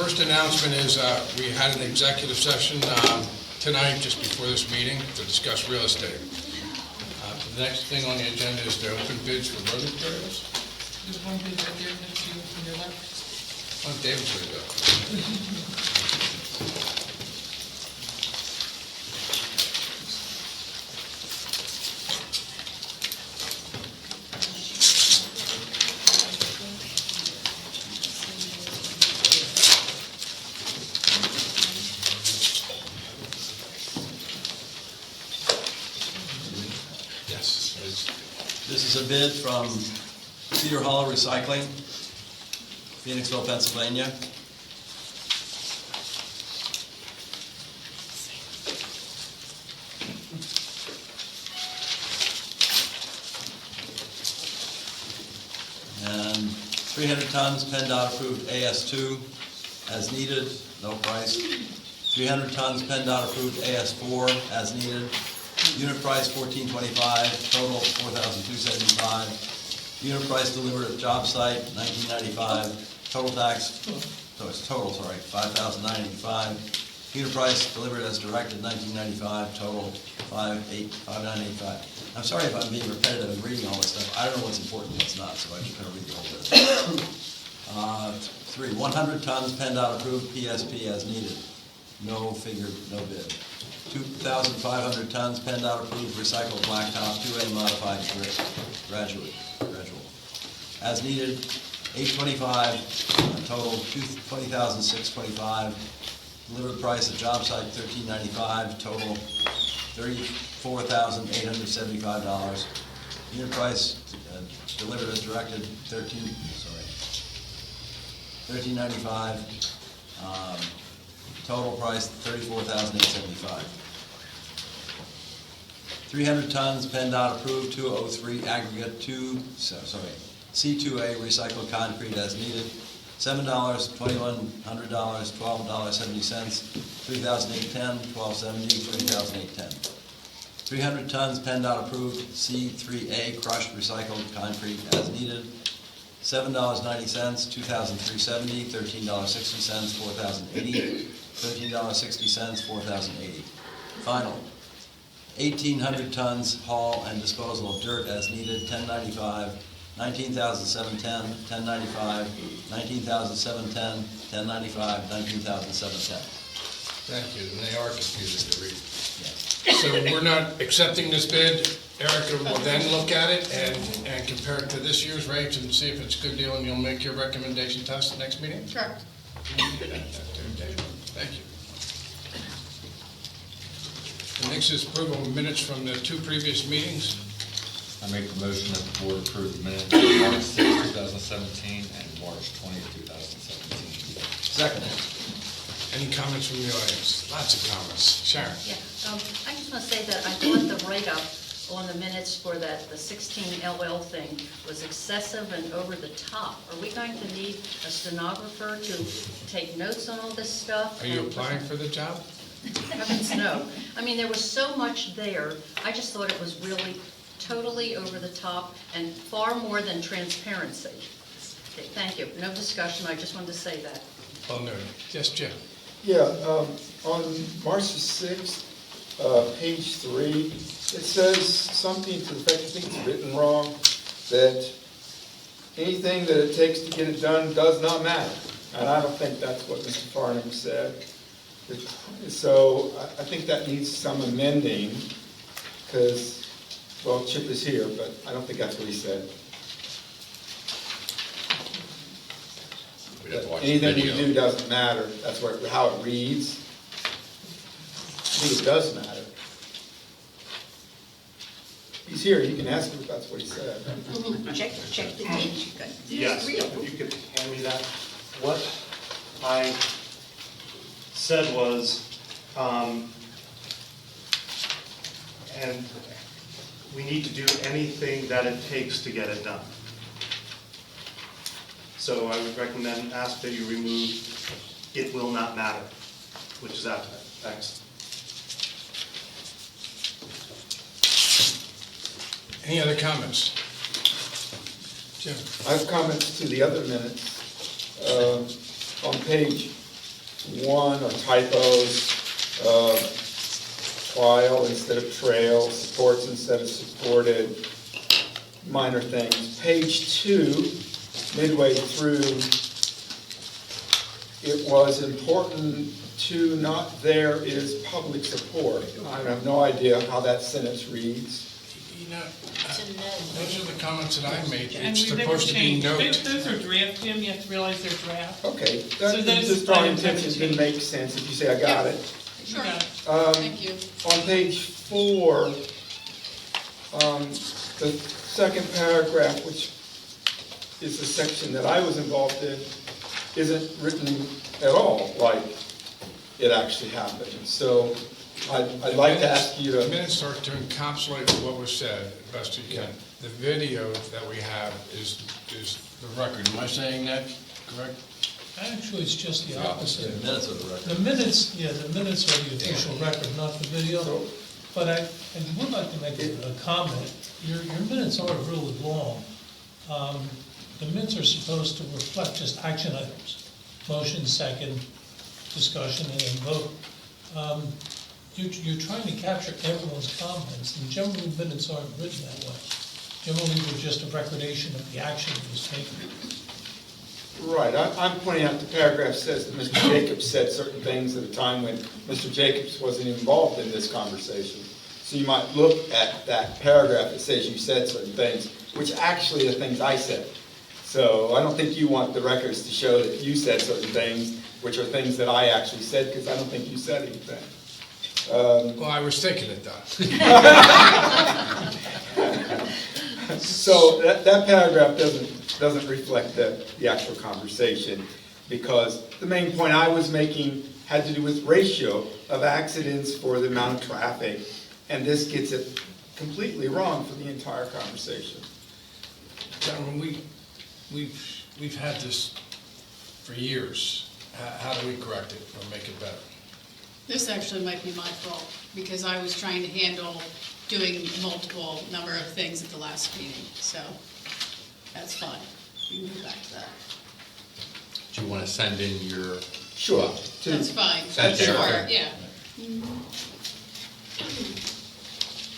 First announcement is we had an executive session tonight, just before this meeting, to discuss real estate. The next thing on the agenda is to open bids for road materials. There's one bid right there next to you on your left. Oh, David's going to go. This is a bid from Cedar Hollow Recycling, Phoenixville, Pennsylvania. And 300 tons PennDOT approved AS2 as needed, no price. 300 tons PennDOT approved AS4 as needed. Unit price $14.25, total $4,275. Unit price delivered at job site $19.95. Total tax, so it's total, sorry, $5,985. Unit price delivered as directed $19.95. Total $5,985. I'm sorry if I'm being repetitive and reading all this stuff. I don't know what's important and what's not, so I'm just going to read the whole list. 3, 100 tons PennDOT approved PSP as needed. No figure, no bid. 2,500 tons PennDOT approved recycled blacktop 2A modified gradual. As needed, 825, total 20,625. Delivered price at job site $13.95, total $34,875. Unit price delivered as directed $13.95. Total price $34,875. 300 tons PennDOT approved 203 aggregate C2A recycled concrete as needed. $7, $2,100, $12.70, 3,810, $12.70, 3,810. 300 tons PennDOT approved C3A crushed recycled concrete as needed. $7.90, $2,370, $13.60, $4,080, $13.60, $4,080. Final. 1,800 tons haul and disposal of dirt as needed, $10.95, $19,710, $10.95, $19,710, $10.95, $19,710. Thank you, and they are confusing to read. Yes. So we're not accepting this bid. Erica will then look at it and compare it to this year's rates and see if it's a good deal, and you'll make your recommendation to us at the next meeting? Correct. Thank you. The next is approval of minutes from the 2 previous meetings. I make the motion that the board approve the minutes of March 6, 2017 and March 20, 2017. Second. Any comments from the audience? Lots of comments. Sharon? Yeah, I just want to say that I thought the write-up on the minutes for the 16 LL thing was excessive and over the top. Are we going to need a stenographer to take notes on all this stuff? Are you applying for the job? Heavens no. I mean, there was so much there. I just thought it was really totally over the top and far more than transparency. Okay, thank you. No discussion. I just wanted to say that. Oh, no. Yes, Jim? Yeah, on March the 6th, page 3, it says something to the effect, I think it's written wrong, that anything that it takes to get it done does not matter. And I don't think that's what Mr. Farnham said. So I think that needs some amending, because, well, Chip is here, but I don't think that's what he said. Anything we do doesn't matter. That's how it reads. I think it does matter. He's here. You can ask him if that's what he said. Check the page. Yes, if you could hand me that. What I said was, and we need to do anything that it takes to get it done. So I would recommend, ask that you remove "it will not matter," which is out there. Thanks. Any other comments? Jim? I have comments to the other minutes. On page 1 or typos, trial instead of trail, supports instead of supported, minor things. Page 2, midway through, it was important to not there is public support. I have no idea how that sentence reads. You know, those are the comments that I made. And It's we never supposed to be changed. note. Those are draft, Jim, you have to realize they're draft. Okay, So that, those just drawing items haven't attention didn't changed. make sense if you say I got it. Sure. Thank you. On page 4, the second paragraph, which is the section that I was involved in, isn't written at all like it actually happened. So I'd like to ask you The to, minutes are to encapsulate what was said, as best you can. The video that we have is the record. Am I saying that correct? Actually, it's just the opposite. Minutes of the record. The minutes are the official record, not the video. But I would like to make a comment. Your minutes are really long. The minutes are supposed to reflect just action items. Motion, second, discussion, and then vote. You're trying to capture everyone's comments, and generally minutes aren't written that way. Generally, they're just a recordation of the action that was taken. right, I'm pointing out the paragraph says that Mr. Jacobs said certain things at a time when Mr. Jacobs wasn't involved in this conversation. So you might look at that paragraph that says you said certain things, which actually are things I said. So I don't think you want the records to show that you said certain things, which are things that I actually said, because I don't think you said anything. Well, I was thinking it, though. So that paragraph doesn't reflect the actual conversation, because the main point I was making had to do with ratio of accidents for the amount of traffic, and this gets it completely wrong for the entire conversation. Gentlemen, we've had this for years. How do we correct it or make it better? This actually might be my fault, because I was trying to handle doing multiple number of things at the last meeting, so that's fine. We can go back to that. Do you want to send in your, Sure. That's fine, Send sure, Erica. yeah.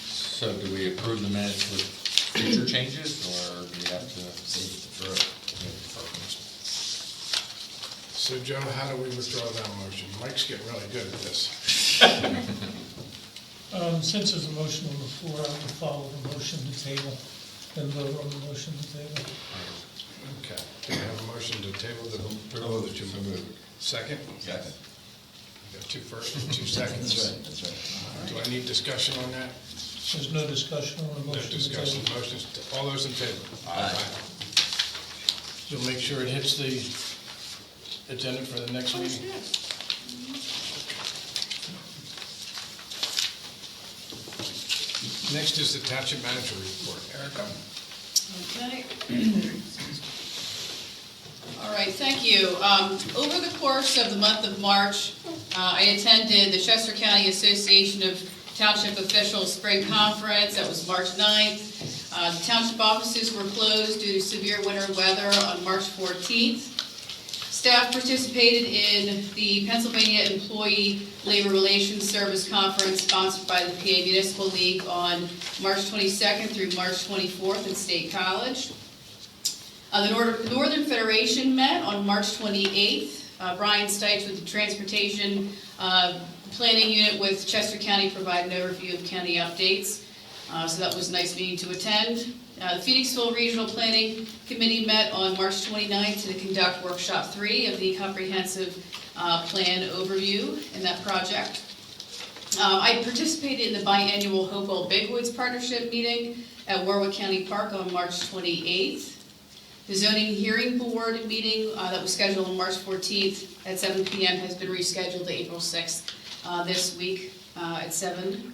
so do we approve the minutes with future changes, or do we have to? So, Joe, how do we withdraw that motion? Mike's getting really good at this. Since there's a motion on the floor, I will follow the motion to table, then vote on the motion to table. Okay. Do we have a motion to table the approval that you moved? Second? Second. We got 2 first and 2 seconds. That's right. Do I need discussion on that? There's no discussion on the No motion to discussion. table. Motions, all those in favor? Aye. You'll make sure it hits the agenda for the next meeting? Next is the Township Manager Report. Erica? Okay. All right, thank you. Over the course of the month of March, I attended the Chester County Association of Township Officials Spring Conference. That was March 9th. The township offices were closed due to severe winter weather on March 14th. Staff participated in the Pennsylvania Employee Labor Relations Service Conference sponsored by the PA Municipal League on March 22nd through March 24th at State College. The Northern Federation met on March 28th. Brian Stites with the Transportation Planning Unit with Chester County provided an overview of county updates. So that was a nice meeting to attend. The Phoenixville Regional Planning Committee met on March 29th to conduct Workshop 3 of the Comprehensive Plan Overview in that project. I participated in the biannual Hopewell Big Woods Partnership meeting at Warwick County Park on March 28th. The Zoning Hearing Board meeting that was scheduled on March 14th at 7 p.m. has been rescheduled to April 6th this week at 7.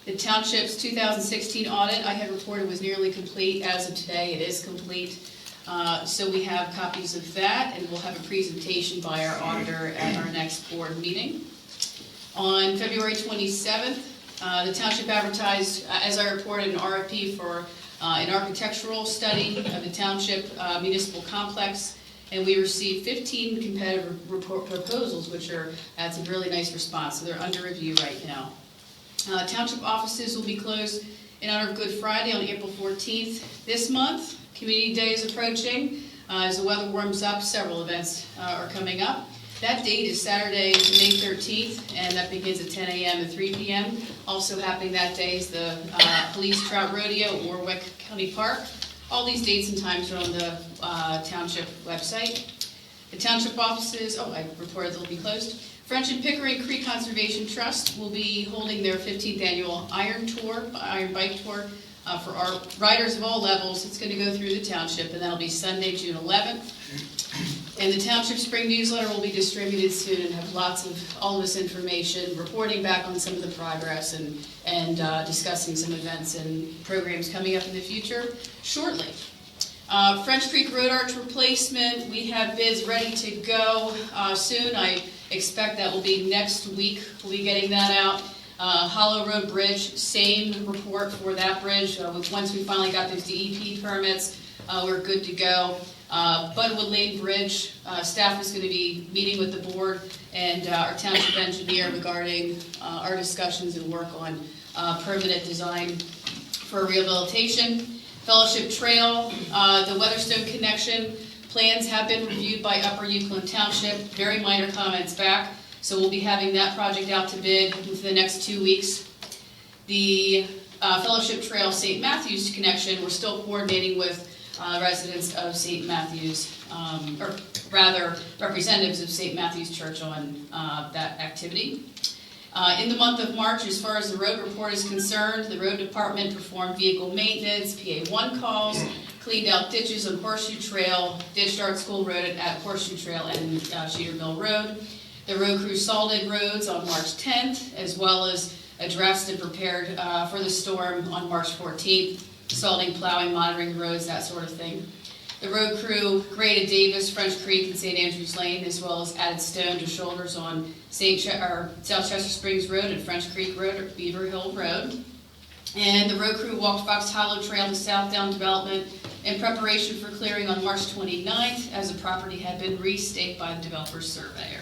The Township's 2016 audit I had reported was nearly complete. As of today, it is complete. So we have copies of that, and we'll have a presentation by our auditor at our next board meeting. On February 27th, the Township advertised, as I reported, an RFP for an architectural study of the Township Municipal Complex and we received 15 competitive proposals, which that's a really nice response, so they're under review right now. Township offices will be closed in honor of Good Friday on April 14th this month. Community Day is approaching. As the weather warms up, several events are coming up. That date is Saturday, May 13th, and that begins at 10 a.m. to 3 p.m. Also happening that day is the Police Trout Rodeo at Warwick County Park. All these dates and times are on the Township website. The Township offices, I reported they'll be closed. French and Pickering Creek Conservation Trust will be holding their 15th annual Iron Bike Tour. For our riders of all levels. It's going to go through the Township, and that'll be Sunday, June 11th. And the Township Spring Newsletter will be distributed soon and have lots of all of this information, reporting back on some of the progress and discussing some events and programs coming up in the future shortly. French Creek Road Arch replacement, we have bids ready to go soon. I expect that will be next week. We'll be getting that out. Hollow Road Bridge, same report for that bridge. Once we finally got those DEP permits, we're good to go. Budwood Lane Bridge, staff is going to be meeting with the board and our township engineer regarding our discussions and work on permanent design for rehabilitation. Fellowship Trail, the Weatherstone connection plans have been reviewed by Upper Euclid Township. Very minor comments back. So we'll be having that project out to bid within the next 2 weeks. The Fellowship Trail St. Matthews connection, we're still coordinating with residents of St. Matthews, or rather representatives of St. Matthews Church on that activity. In the month of March, as far as the road report is concerned, the road department performed vehicle maintenance, PA1 calls, cleaned out ditches on Horseshoe Trail, ditched Art School Road at Horseshoe Trail and Cedar Mill Road. The road crew salted roads on March 10th, as well as addressed and prepared for the storm on March 14th, salting, plowing, monitoring the roads, that sort of thing. The road crew graded Davis, French Creek, and St. Andrews Lane, as well as added stone to shoulders on South Chester Springs Road and French Creek Road or Beaver Hill Road. And the road crew walked Fox Hollow Trail to Southdown Development in preparation for clearing on March 29th, as the property had been restaked by the developer's surveyor.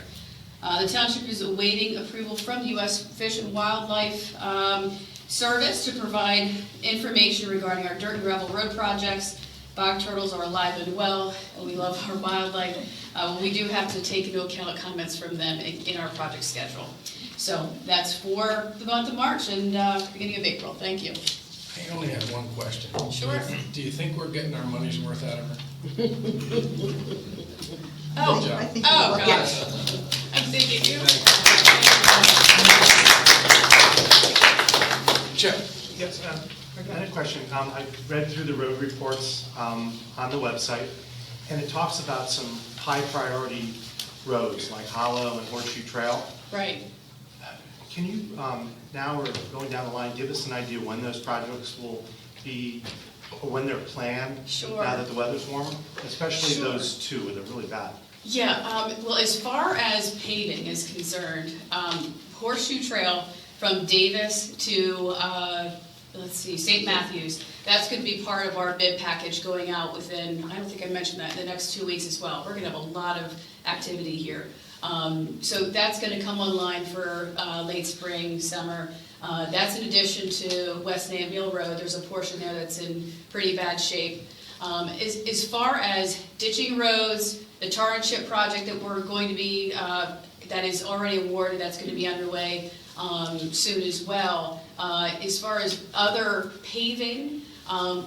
The township is awaiting approval from the U.S. Fish and Wildlife Service to provide information regarding our dirt and gravel road projects. Bog turtles are alive and well, and we love our wildlife. We do have to take into account comments from them in our project schedule. So that's for the month of March and beginning of April. Thank you. I only have one question. Sure. Do you think we're getting our money's worth out of her? Oh, Good job. I think oh you're gosh. right. I'm thinking you. Chip? Yes, I had a question. I read through the road reports on the website, and it talks about some high priority roads like Hollow and Horseshoe Trail. Right. Can you, now we're going down the line, give us an idea when those projects will be, or when they're planned? Sure. Now that the weather's warmer? Especially Sure. those two, where they're really bad. Yeah, well, as far as paving is concerned, Horseshoe Trail from Davis to, let's see, St. Matthews, that's going to be part of our bid package going out within, I don't think I mentioned that, in the next 2 weeks as well. We're going to have a lot of activity here. So that's going to come online for late spring, summer. That's in addition to West Nampville Road. There's a portion there that's in pretty bad shape. As far as ditching roads, the tar and chip project that we're going to be, that is already awarded, that's going to be underway soon as well. As far as other paving,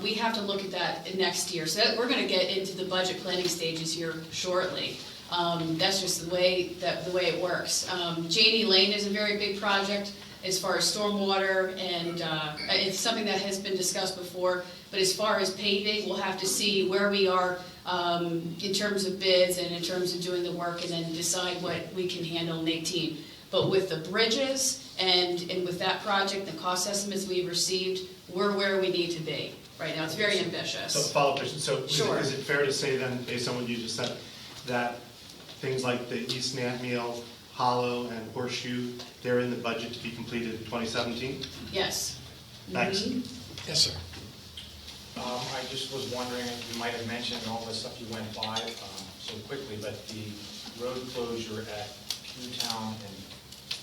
we have to look at that next year. So we're going to get into the budget planning stages here shortly. That's just the way it works. Janie Lane is a very big project as far as stormwater, and it's something that has been discussed before. But as far as paving, we'll have to see where we are in terms of bids and in terms of doing the work, and then decide what we can handle in 18. But with the bridges and with that project, the cost estimates we've received, we're where we need to be right now. It's very ambitious. So follow-up question, so Sure. is it fair to say then, based on what you just said, that things like the East Nampville, Hollow, and Horseshoe, they're in the budget to be completed in 2017? Yes. Thanks. Mhm. Yes, sir. I just was wondering, you might have mentioned all the stuff you went by, so quickly, but the road closure at Pewtown and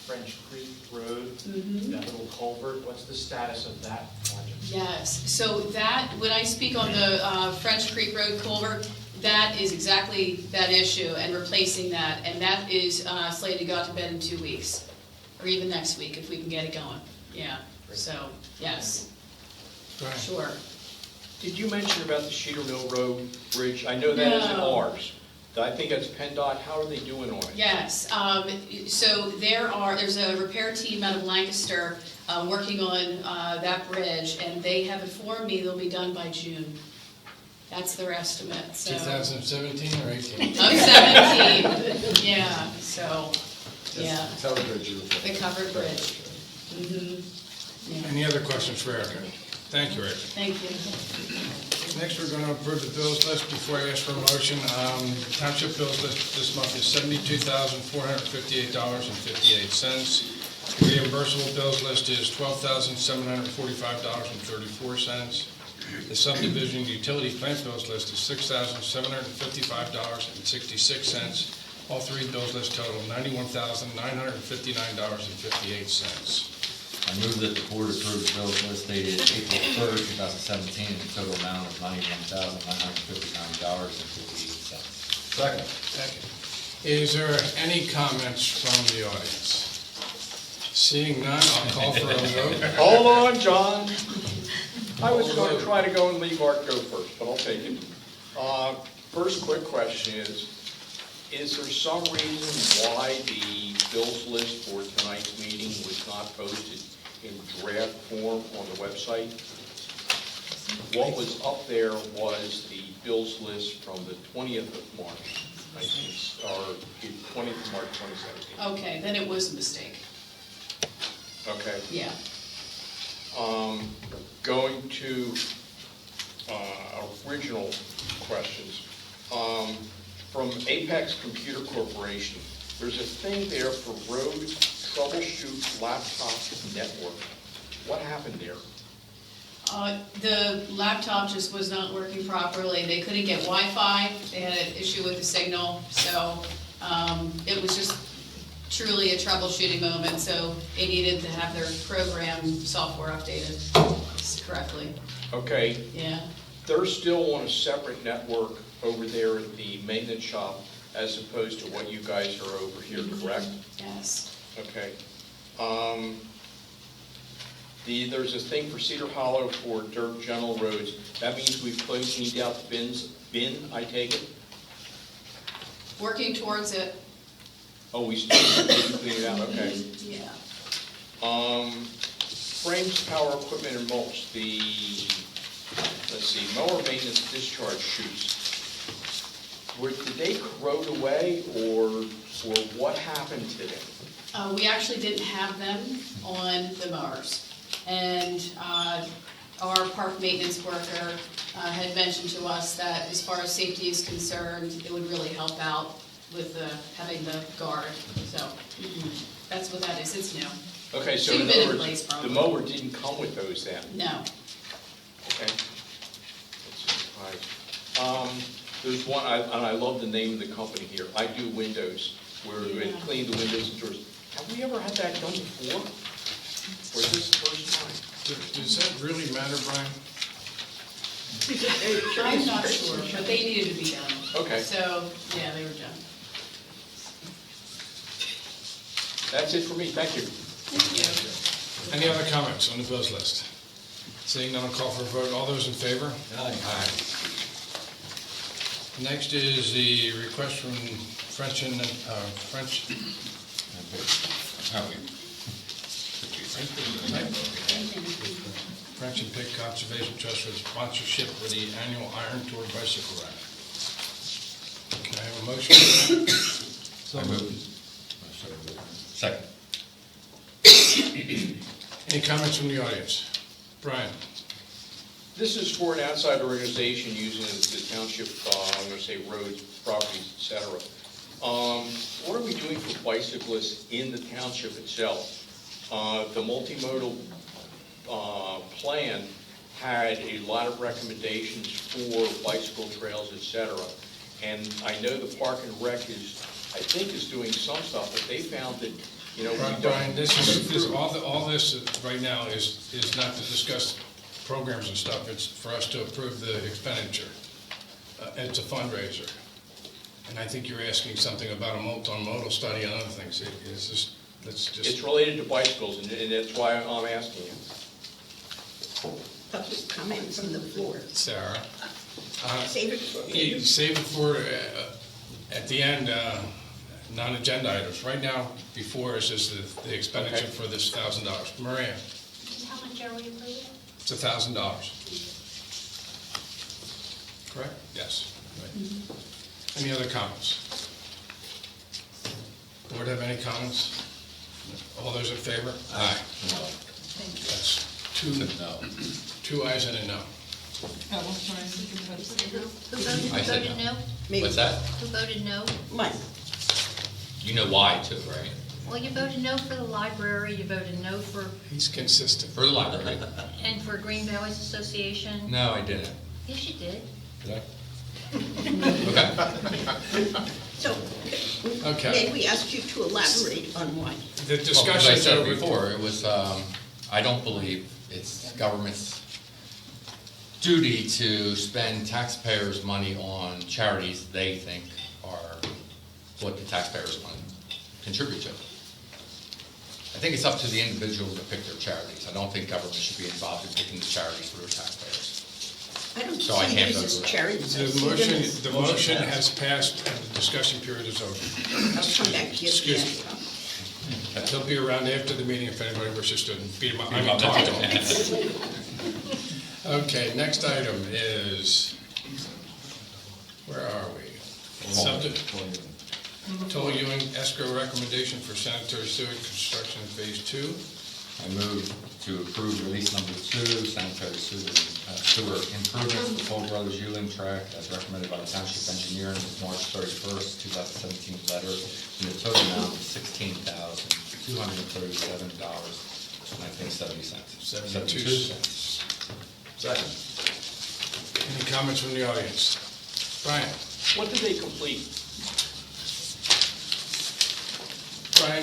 French Creek Road, that little culvert, what's the status of that project? Yes, so that, when I speak on the French Creek Road culvert, that is exactly that issue and replacing that. And that is slated to go out to bed in 2 weeks, or even next week if we can get it going. Yeah, so, yes, Go ahead. sure. Did you mention about the Cedar Mill Road Bridge? I know that isn't No. ours. I think that's PennDOT. How are they doing on it? Yes, so there's a repair team out of Lancaster working on that bridge, and they have informed me they'll be done by June. That's their estimate, so. 2017 or 18? Of 17, yeah, so, yeah, Covered bridge. the covered bridge. Yeah, Any other questions for Erica? Thank you, Erica. thank you. Next, we're going to approve the bills list. Before I ask for a motion, Township bills list this month is $72,458.58. Reimbursable bills list is $12,745.34. The subdivision utility plant bills list is $6,755.66. All three bills list total $91,959.58. I move that the board approve the bills list dated April 3rd, 2017, in the total amount of $91,959.58. Second. Second. Is there any comments from the audience? Seeing none, I'll call for a vote. Hold on, John. I was going to try to go and leave Art go first, but I'll take it. First quick question is there some reason why the bills list for tonight's meeting was not posted in draft form on the website? What was up there was the bills list from the 20th of March, or the 20th of March, 2017. Okay, then it was a mistake, Okay. yeah. Going to original questions. From Apex Computer Corporation, there's a thing there for road troubleshoot laptop network. What happened there? The laptop just was not working properly. They couldn't get Wi-Fi. They had an issue with the signal. So it was just truly a troubleshooting moment. So they needed to have their program software updated correctly. Okay, Yeah. they're still on a separate network over there at the maintenance shop as opposed to what you guys are over here, correct? Yes. Okay. There's a thing for Cedar Hollow for dirt general roads. That means we've cleaned out the bin, I take it? Working towards it. Oh, we still didn't clean it out, okay. Yeah. Frames, power equipment, and mulch, mower maintenance discharge chutes. Did they corrode away, or what happened to them? We actually didn't have them on the mowers. And our park maintenance worker had mentioned to us that as far as safety is concerned, it would really help out with having the guard. So that's what that is. It's new. Okay, so Should've in been other in words, place, the probably. mower didn't come with those then? No. Okay. That's a surprise. There's one, and I love the name of the company here, I Do Windows, where we clean the windows and doors. Have we ever had that done before? Or is this the first time? Does that really matter, Brian? I'm not sure, but they needed to be done. Okay. So, yeah, they were done. That's it for me, thank you. Thank you. Any other comments on the bills list? Seeing none, I'll call for a vote. All those in favor? Aye. Next is the request from French and Pig Conservation Trust for the sponsorship for the annual Iron Tour bicycle ride. Can I have a motion for that? I move. Second. Any comments from the audience? Brian? This is for an outside organization using the township, I'm going to say roads, properties, et cetera. What are we doing for bicyclists in the township itself? The multimodal plan had a lot of recommendations for bicycle trails, et cetera. And I know the Park and Rec I think is doing some stuff, but they found that, we don't. Brian, all this right now is not to discuss programs and stuff, it's for us to approve the expenditure. It's a fundraiser. And I think you're asking something about a multimodal study and other things. It's just, let's just. It's related to bicycles, and that's why I'm asking you. Public comments on the floor. Sarah. Save it for You save it for, at the end, non-agenda items. Right now, before us is the expenditure for this $1,000. Maria, How much are we approving? it's $1,000. Correct? Yes. Right. Any other comments? Board have any comments? All those in favor? Aye. That's two ayes and a no. Oh, I'm sorry, you can vote for it. Who I said voted no? Me. What's that? Who voted no? Mike. You know why too, right? Well, you voted no for the library, you voted no for, He's consistent. For the library. and for Green Valleys Association. No, I didn't. Yes, you did. Did I? Okay. So, Okay. may we ask you to elaborate on why? The Well, as I discussion's said over. before, it was, I don't believe it's government's duty to spend taxpayers' money on charities they think are what the taxpayers want to contribute to. I think it's up to the individual to pick their charities. I don't think government should be involved in picking the charities for their taxpayers. I don't So I see can't these vote as for it. charities. I The see them motion, as- the motion has passed and the discussion period is over. I'll come back to you. Excuse me. He'll be around after the meeting if anybody wishes to beat him up. I mean, Beat him up. talk to him. Okay, next item is, where are we? Toll Ewing escrow recommendation for sanitary sewer construction in phase 2. I move to approve release number 2, sanitary sewer improvements for Toll Brothers Ewing tract as recommended by the Township Engineer in his March 31st, 2017 letter in the total amount of $16,237, and I think 70 cents. 72 cents. Second. Any comments from the audience? Brian? What did they complete? Brian,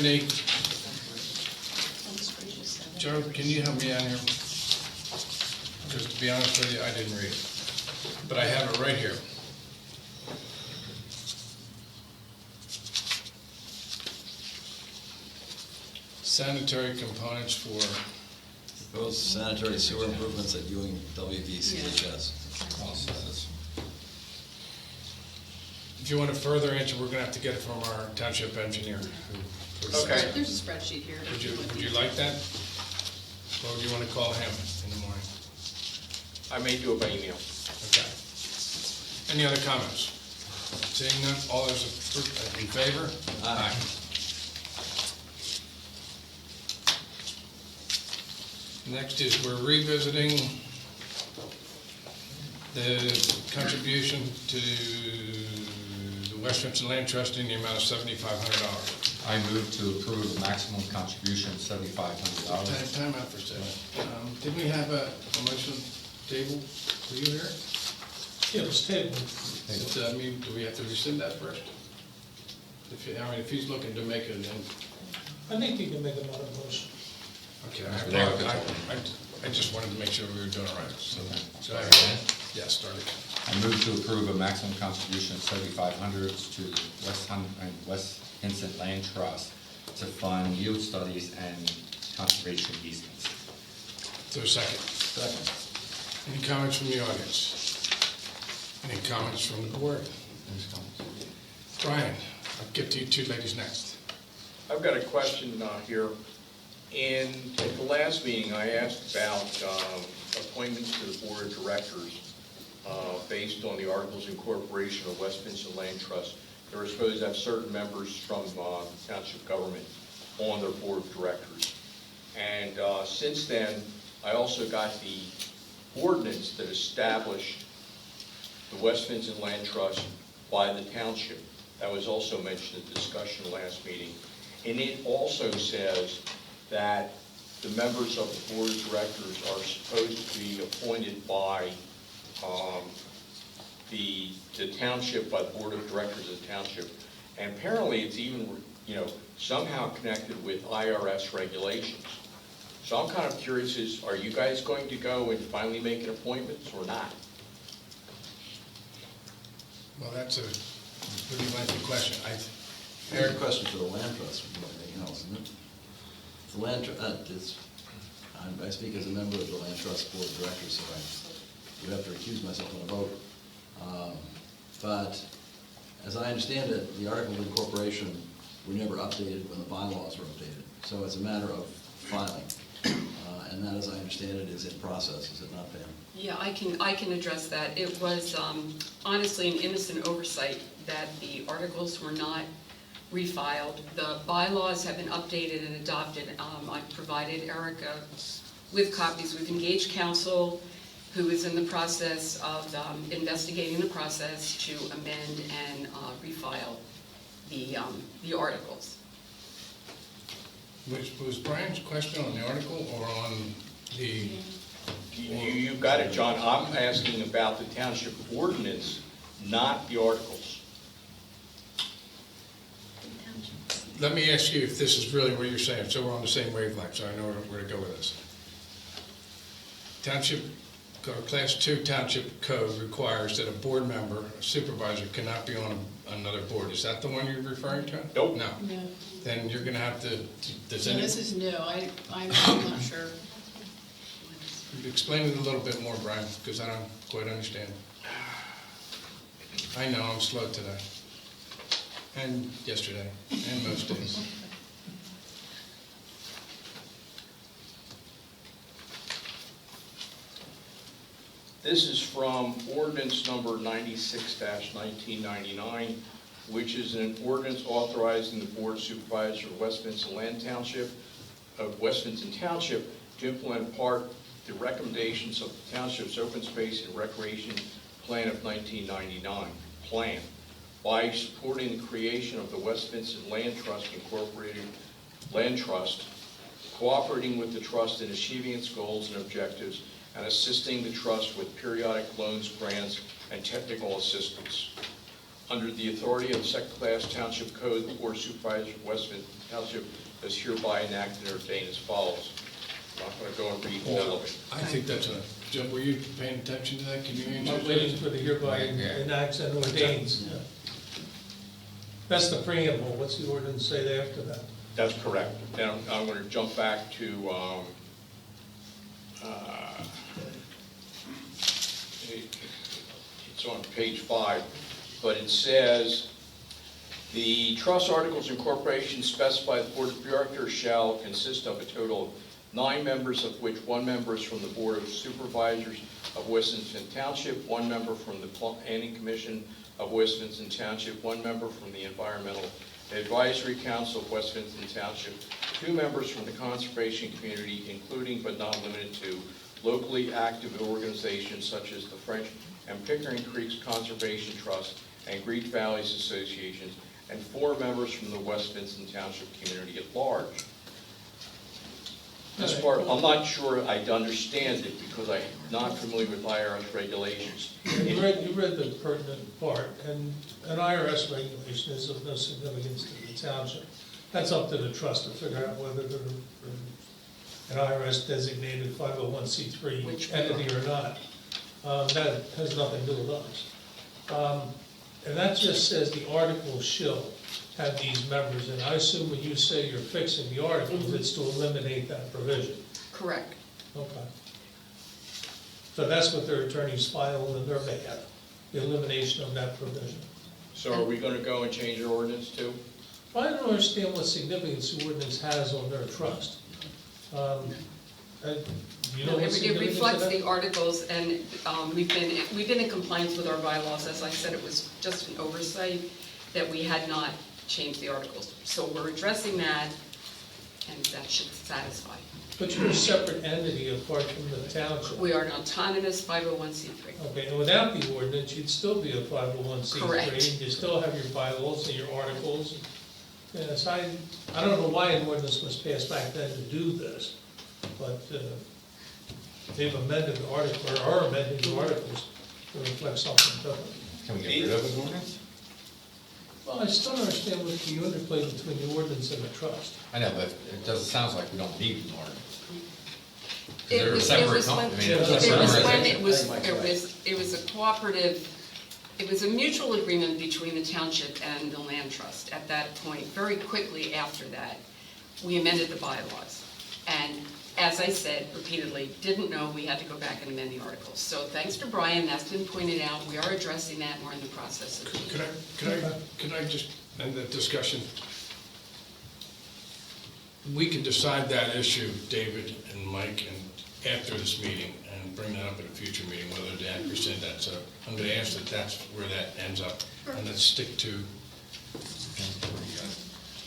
Joe, can you help me out here? Because to be honest with you, I didn't read it. But I have it right here. Sanitary components for, Those sanitary sewer improvements at Ewing WVCHS. if you want a further answer, we're gonna have to get it from our township engineer. Okay. There's a spreadsheet here. Would you like that? Or do you want to call him in the morning? I may do it by email. Okay. Any other comments? Seeing none, all those in favor? Aye. Next is we're revisiting the contribution to the West Vincent Land Trust in the amount of $7,500. I move to approve a maximum contribution of $7,500. Time out for a second. Did we have a motion table? Were you here? Yeah, it was tabled. I mean, do we have to rescind that first? If he's looking to make it, then, I think you can make another motion. okay. I just wanted to make sure we were doing it right, so. Start again? Yeah, start again. I move to approve a maximum contribution of $7,500 to West Vincent Land Trust to fund yield studies and conservation easements. Is there a second? Second. Any comments from the audience? Any comments from the board? Brian, I'll get to you two ladies next. I've got a question here. At the last meeting, I asked about appointments to the board of directors based on the Articles of Incorporation of West Vincent Land Trust. They were supposed to have certain members from township government on their board of directors. And since then, I also got the ordinance that established the West Vincent Land Trust by the township. That was also mentioned at the discussion last meeting. And it also says that the members of the board of directors are supposed to be appointed by the township, by the board of directors of the township. And apparently it's even, somehow connected with IRS regulations. So I'm kind of curious, are you guys going to go and finally make an appointment or not? Well, that's a pretty lengthy question. Here's a question for the land trust, more than anything else, isn't it? The land, I speak as a member of the land trust board of directors, so I would have to recuse myself on a vote. But as I understand it, the articles of incorporation were never updated when the bylaws were updated. So it's a matter of filing. And that, as I understand it, is in process, is it not, Pam? Yeah, I can address that. It was honestly an innocent oversight that the articles were not refiled. The bylaws have been updated and adopted. I provided Erica with copies. We've engaged counsel who is in the process of investigating the process to amend and refile the articles. Was Brian's question on the article or on the? You got it, John. I'm asking about the township ordinance, not the articles. Let me ask you if this is really what you're saying, so we're on the same wavelength, so I know where to go with this. Township, Class 2 Township Code requires that a board member, a supervisor, cannot be on another board. Is that the one you're referring to? Nope. No. No. Then you're gonna have to, does No, any, this is new. I'm not sure. explain it a little bit more, Brian, because I don't quite understand. I know, I'm slow today. And yesterday, and most days. This is from ordinance number 96-1999, which is an ordinance authorizing the Board of Supervisors of West Vincent Township to implement part the recommendations of the township's open space and recreation plan of 1999 plan by supporting the creation of the West Vincent Land Trust Incorporated Land Trust, cooperating with the trust in achieving its goals and objectives, and assisting the trust with periodic loans, grants, and technical assistance. Under the authority of the second-class Township Code, the Board of Supervisors of West Vincent Township is hereby enacted and ordained as follows. I'm not going to go and read all of it. I think that's a, Jim, were you paying attention to that? Can you answer? I'm waiting for the hereby enacts and ordains. That's the preamble. What's the ordinance say after that? That's correct. Now, I'm going to jump back to, it's on page 5, but it says, the trust articles incorporation specify the board of directors shall consist of a total of 9 members, of which 1 member is from the Board of Supervisors of West Vincent Township, 1 member from the Planning Commission of West Vincent Township, 1 member from the Environmental Advisory Council of West Vincent Township, 2 members from the conservation community, including but not limited to locally active organizations such as the French and Pickering Creeks Conservation Trust and Great Valleys Associations, and 4 members from the West Vincent Township community at large. This part, I'm not sure I understand it because I'm not familiar with IRS regulations. You read the pertinent part, and an IRS regulation is of no significance to the township. That's up to the trust to figure out whether they're an IRS designated 501c3 entity or not. That has nothing to do with us. And that just says the article shall have these members, and I assume when you say you're fixing the articles, it's to eliminate that provision. Correct. Okay. So that's what their attorneys filed in their behalf, the elimination of that provision. So are we going to go and change our ordinance too? I don't understand what significance the ordinance has on their trust. You know what It significance reflects of the that? articles, and we've been in compliance with our bylaws. As I said, it was just an oversight that we had not changed the articles. So we're addressing that, and that should satisfy. But you're a separate entity apart from the township. We are an autonomous 501c3. Okay, and without the ordinance, you'd still be a 501c3. Correct. You still have your bylaws and your articles. Yes, I don't know why an ordinance was passed back then to do this, but they've amended the article, or are amending the articles to reflect something different. Can we get rid of an ordinance? Well, I still don't understand what the interplay between the ordinance and the trust. I know, but it doesn't, sounds like we don't need an ordinance. 'Cause It they're a was separate when, company. I mean, it it's a was separate when organization. it was a cooperative, it was a mutual agreement between the township and the land trust at that point. Very quickly after that, we amended the bylaws. And as I said repeatedly, didn't know we had to go back and amend the articles. So thanks to Brian, that's been pointed out, we are addressing that, and we're in the process of. Could I just end the discussion? We can decide that issue, David and Mike, and after this meeting, and bring that up at a future meeting, whether to rescind that. So I'm gonna ask that that's where that ends up, and let's stick to.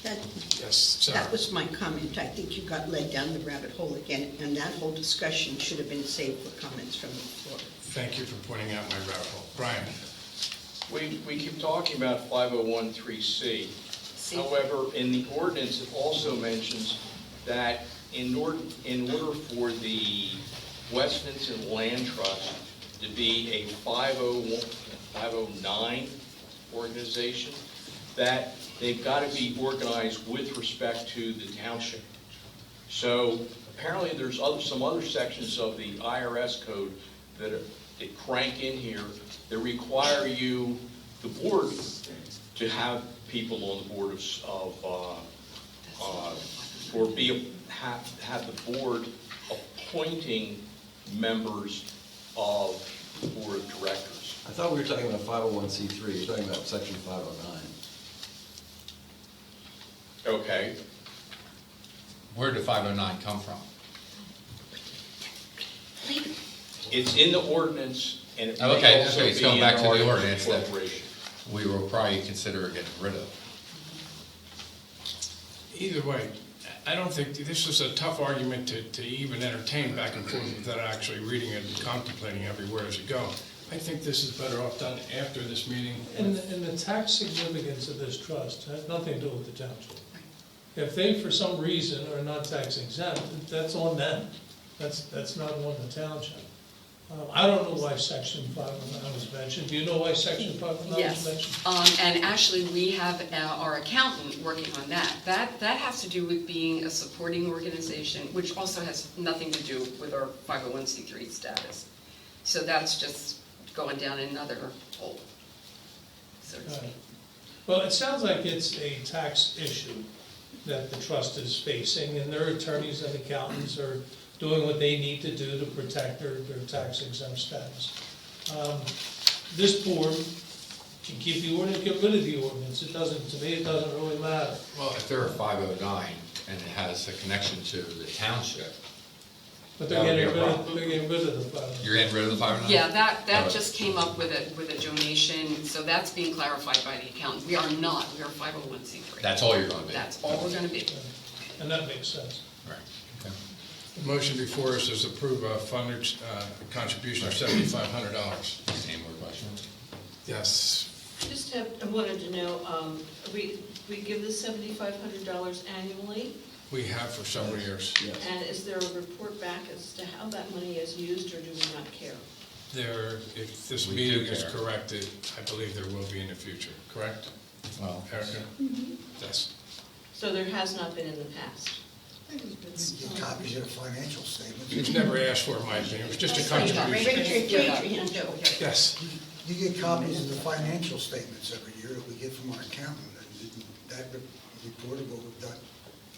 That, Yes, Sarah. that was my comment. I think you got led down the rabbit hole again, and that whole discussion should have been saved for comments from the floor. Thank you for pointing out my rabbit hole. Brian? We keep talking about 5013C. See? However, in the ordinance, it also mentions that in order for the West Vincent Land Trust to be a 509 organization, that they've got to be organized with respect to the township. So apparently there's some other sections of the IRS code that crank in here that require you, the board, to have people on the board have the board appointing members of the board of directors. I thought we were talking about 501c3, you're talking about section 509. Okay, Where did 509 come from? it's in the ordinance, and it may Okay, also okay, it's be going in back to the articles of ordinance that incorporation. we will probably consider getting rid of. Either way, I don't think, this is a tough argument to even entertain back and forth without actually reading it and contemplating everywhere as you go. I think this is better off done after this meeting. And the tax significance of this trust has nothing to do with the township. If they, for some reason, are not tax exempt, that's on them. That's not on the township. I don't know why section 509 was mentioned. Do you know why section 509 was mentioned? Yes, and actually, we have our accountant working on that. That has to do with being a supporting organization, which also has nothing to do with our 501c3 status. So that's just going down another hole, so to speak. Well, it sounds like it's a tax issue that the trust is facing, and their attorneys and accountants are doing what they need to do to protect their tax exempt status. This board can keep the ordinance, get rid of the ordinance. It doesn't, to me, it doesn't really matter. Well, if they're a 509 and it has a connection to the township, But That would be a problem. they're getting rid of the 509. you're getting rid of the 509? Yeah, that Alright. just came up with a donation, so that's being clarified by the accountant. We are not, we are 501c3. That's all you're going to be? That's all we're gonna be. And that makes sense. Right, okay. The motion before us is approve a funded contribution of $7,500. Any more questions? Yes. I wanted to know, we give the $7,500 annually, We have for several years. Yes. and is there a report back as to how that money is used, or do we not care? There, if this We meeting do is care. corrected, I believe there will be in the future, correct? Well, Erica? Yes. So there has not been in the past? Get copies of the financial statements. It's never asked for, in my opinion, it was just a contribution. Richard, raise your hand over. Yes. You get copies of the financial statements every year that we get from our accountant, and that report of what we've done.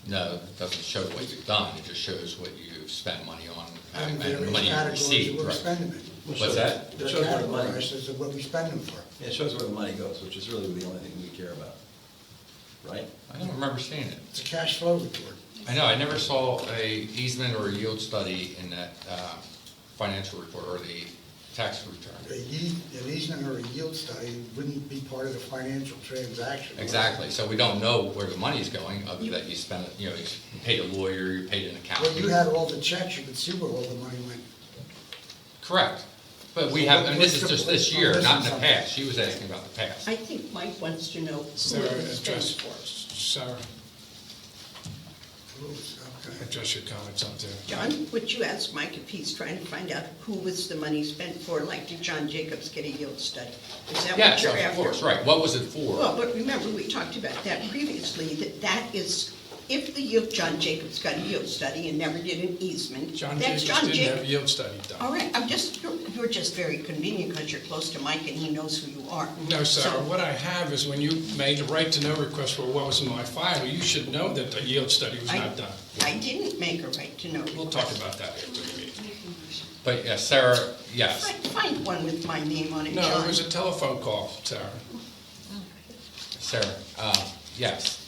no, it doesn't show what you've done, it just shows what you've spent money on And and there the are money you categories of received. what we Right. spend them in. What's that? There It are shows where the money- categories of what we spend them for. Yeah, it shows where the money goes, which is really the only thing we care about, right? I don't remember seeing it. It's a cash flow report. I know, I never saw a easement or a yield study in that financial report or the tax return. An easement or a yield study wouldn't be part of the financial transaction. Exactly, so we don't know where the money's going, other than you spent it, you know, you paid a lawyer, you paid an Well, you accountant. had all the checks, you could see where all the money went. Correct, but we have, and this is just this year, not in the past, she was asking about the past. I think Mike wants to know who Sarah, it was spent address for. Sarah. address your comments up there. John, would you ask Mike if he's trying to find out who was the money spent for? Like, did John Jacobs get a yield study? Is that what Yes, you're of after? course, right. What was it for? Well, but remember, we talked about that previously, that is, if John Jacobs got a yield study and never did an easement, John that's Jacobs John didn't have a Jacobs. yield study done. All right, you're just very convenient because you're close to Mike and he knows who you are. No, Sarah, So- what I have is when you made a right-to-know request for what was in my file, you should know that the yield study was not done. I didn't make a right to know. We'll talk about that after the meeting. But yes, Sarah, yes. Find one with my name on it, No, John. it was a telephone call, Sarah. Sarah, yes.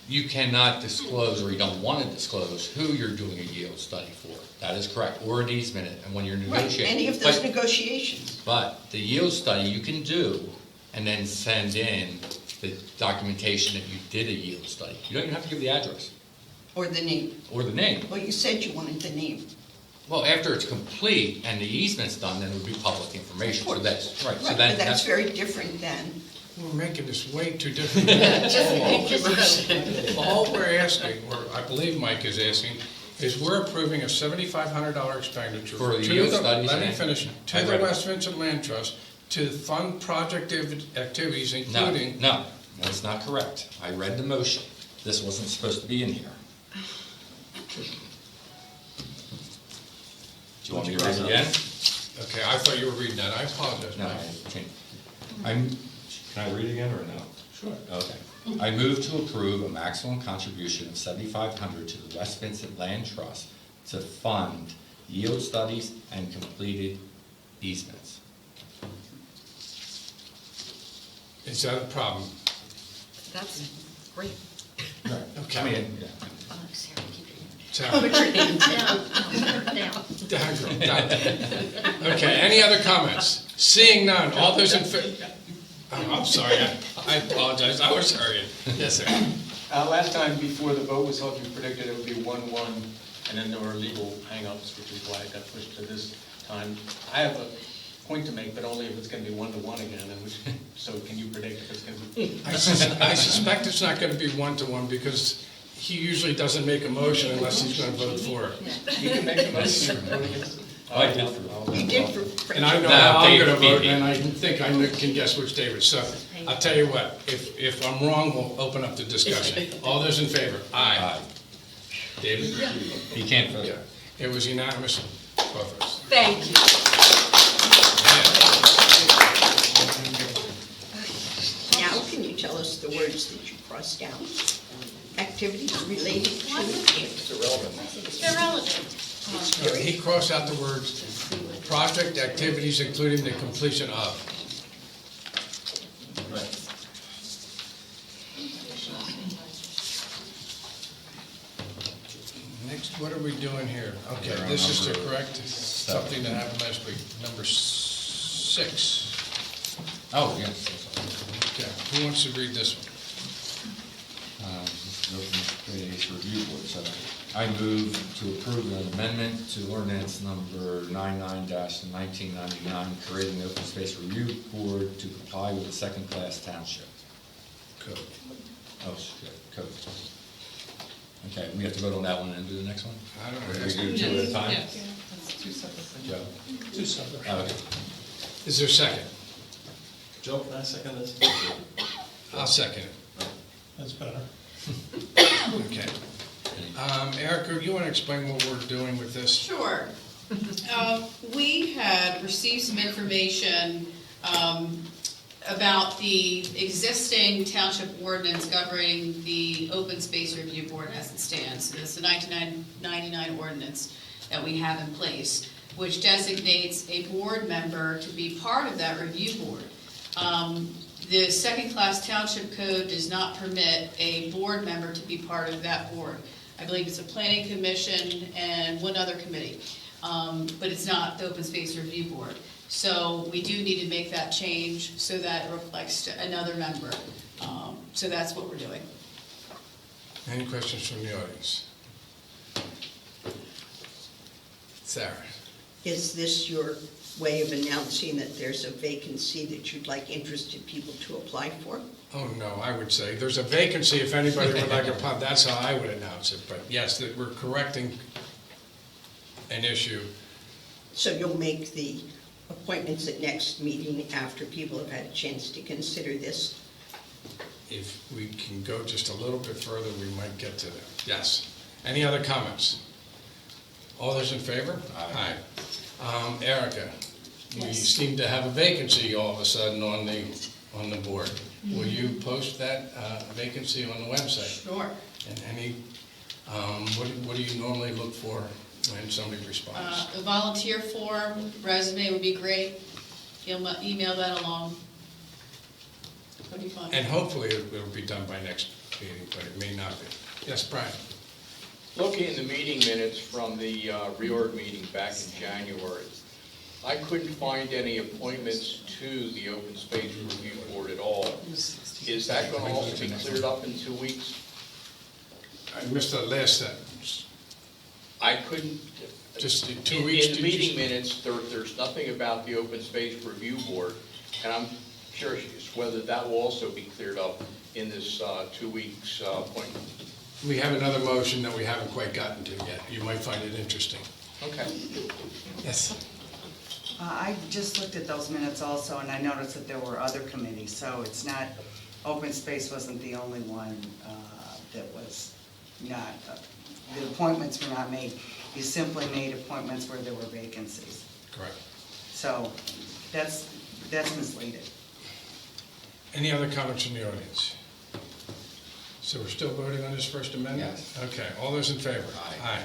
You cannot disclose, or you don't want to disclose, who you're doing a yield study for. That is correct, or an easement, and when you're Right, negotiating. any of those But- negotiations. But the yield study you can do, and then send in the documentation that you did a yield study. You don't even have to give the address, Or the name. or the name. Well, you said you wanted the name. Well, after it's complete and the easement's done, then it would be public information, so that's, right, so Right, then but that's very different than, We're making this way too different. Just All we're asking, or I believe Mike is asking, is we're approving a $7,500 expenditure. For the to yield studies Let me and- finish. I To the read it. West Vincent Land Trust to fund project activities, No, including. no, that's not correct. I read the motion. This wasn't supposed to be in here. Do you want me to read it again? Okay, I thought you were reading that. I apologize, No, Mike. I can't. Can I read it again or no? Sure. Okay. I move to approve a maximum contribution of $7,500 to the West Vincent Land Trust to fund yield studies and completed easements. Is that a problem? That's great. Right. Okay. I mean, yeah. Oh, Sarah, keep your hand Sarah. put your name down. Down. Down, girl, down. Okay, any other comments? Seeing none, all those in favor? I'm sorry, I apologize, I was hurrying. Yes, sir. Last time before the vote was held, you predicted it would be 1-1, and then there were legal hangups, which is why it got pushed to this time. I have a point to make, but only if it's going to be 1-1 again, and so can you predict if it's going to be? I suspect it's not gonna be 1-1 because he usually doesn't make a motion unless he's gonna vote for it. You can make the motion or vote against it. I did for he did for. And I know No, how I'm David gonna beat vote, me. and I think I can guess which David. So I'll tell you what, if I'm wrong, we'll open up the discussion. All those in favor? Aye. David? You can't vote. Yeah. It was unanimous, both of us. Thank you. Now, can you tell us the words that you crossed out? Activities related to? It's irrelevant. Irrelevant. He crossed out the words, project activities including the completion of. Next, what are we doing here? Okay, this is to correct something that happened last week, number 6. Oh, yes. Okay, who wants to read this one? This is open space review board, so I move to approve an amendment to ordinance number 99-1999, creating the open space review board to comply with the second-class township Code. Oh, shit, code. Okay, we have to vote on that one and do the next one? I don't Or do know. we do two at a time? Joe? Two separate. Oh, okay. Is there a second? Joe, can I second this? I'll second it. That's better. Okay. Erica, you want to explain what we're doing with this? Sure. We had received some information about the existing township ordinance governing the open space review board as it stands. It's the 1999 ordinance that we have in place, which designates a board member to be part of that review board. The second-class township code does not permit a board member to be part of that board. I believe it's a planning commission and one other committee, but it's not the open space review board. So we do need to make that change so that it reflects to another member. So that's what we're doing. Any questions from the audience? Sarah? Is this your way of announcing that there's a vacancy that you'd like interested people to apply for? Oh, no, I would say, there's a vacancy, if anybody would like a pub, that's how I would announce it, but yes, that we're correcting an issue. So you'll make the appointments at next meeting after people have had a chance to consider this? If we can go just a little bit further, we might get to them. Yes. Any other comments? All those in favor? Aye. Erica, we Yes. seem to have a vacancy all of a sudden on the board. Will you post that vacancy on the website? Sure. And any, what do you normally look for when somebody responds? A volunteer form, resume would be great. Email that along. What do you find? And hopefully it'll be done by next meeting, but it may not be. Yes, Brian? Looking in the meeting minutes from the reorg meeting back in January, I couldn't find any appointments to the Open Space Review Board at all. Is that going to also be cleared up in 2 weeks? I missed the last sentence. I couldn't. Just in 2 weeks? In the meeting minutes, there's nothing about the Open Space Review Board, and I'm curious whether that will also be cleared up in this 2 weeks appointment. We have another motion that we haven't quite gotten to yet. You might find it interesting. Okay. Yes. I just looked at those minutes also, and I noticed that there were other committees, so it's not, open space wasn't the only one that was not, the appointments were not made. You simply made appointments where there were vacancies. Correct. So that's misleading. Any other comments from the audience? So we're still voting on this First Amendment? Yes. Okay, all those in favor? Aye.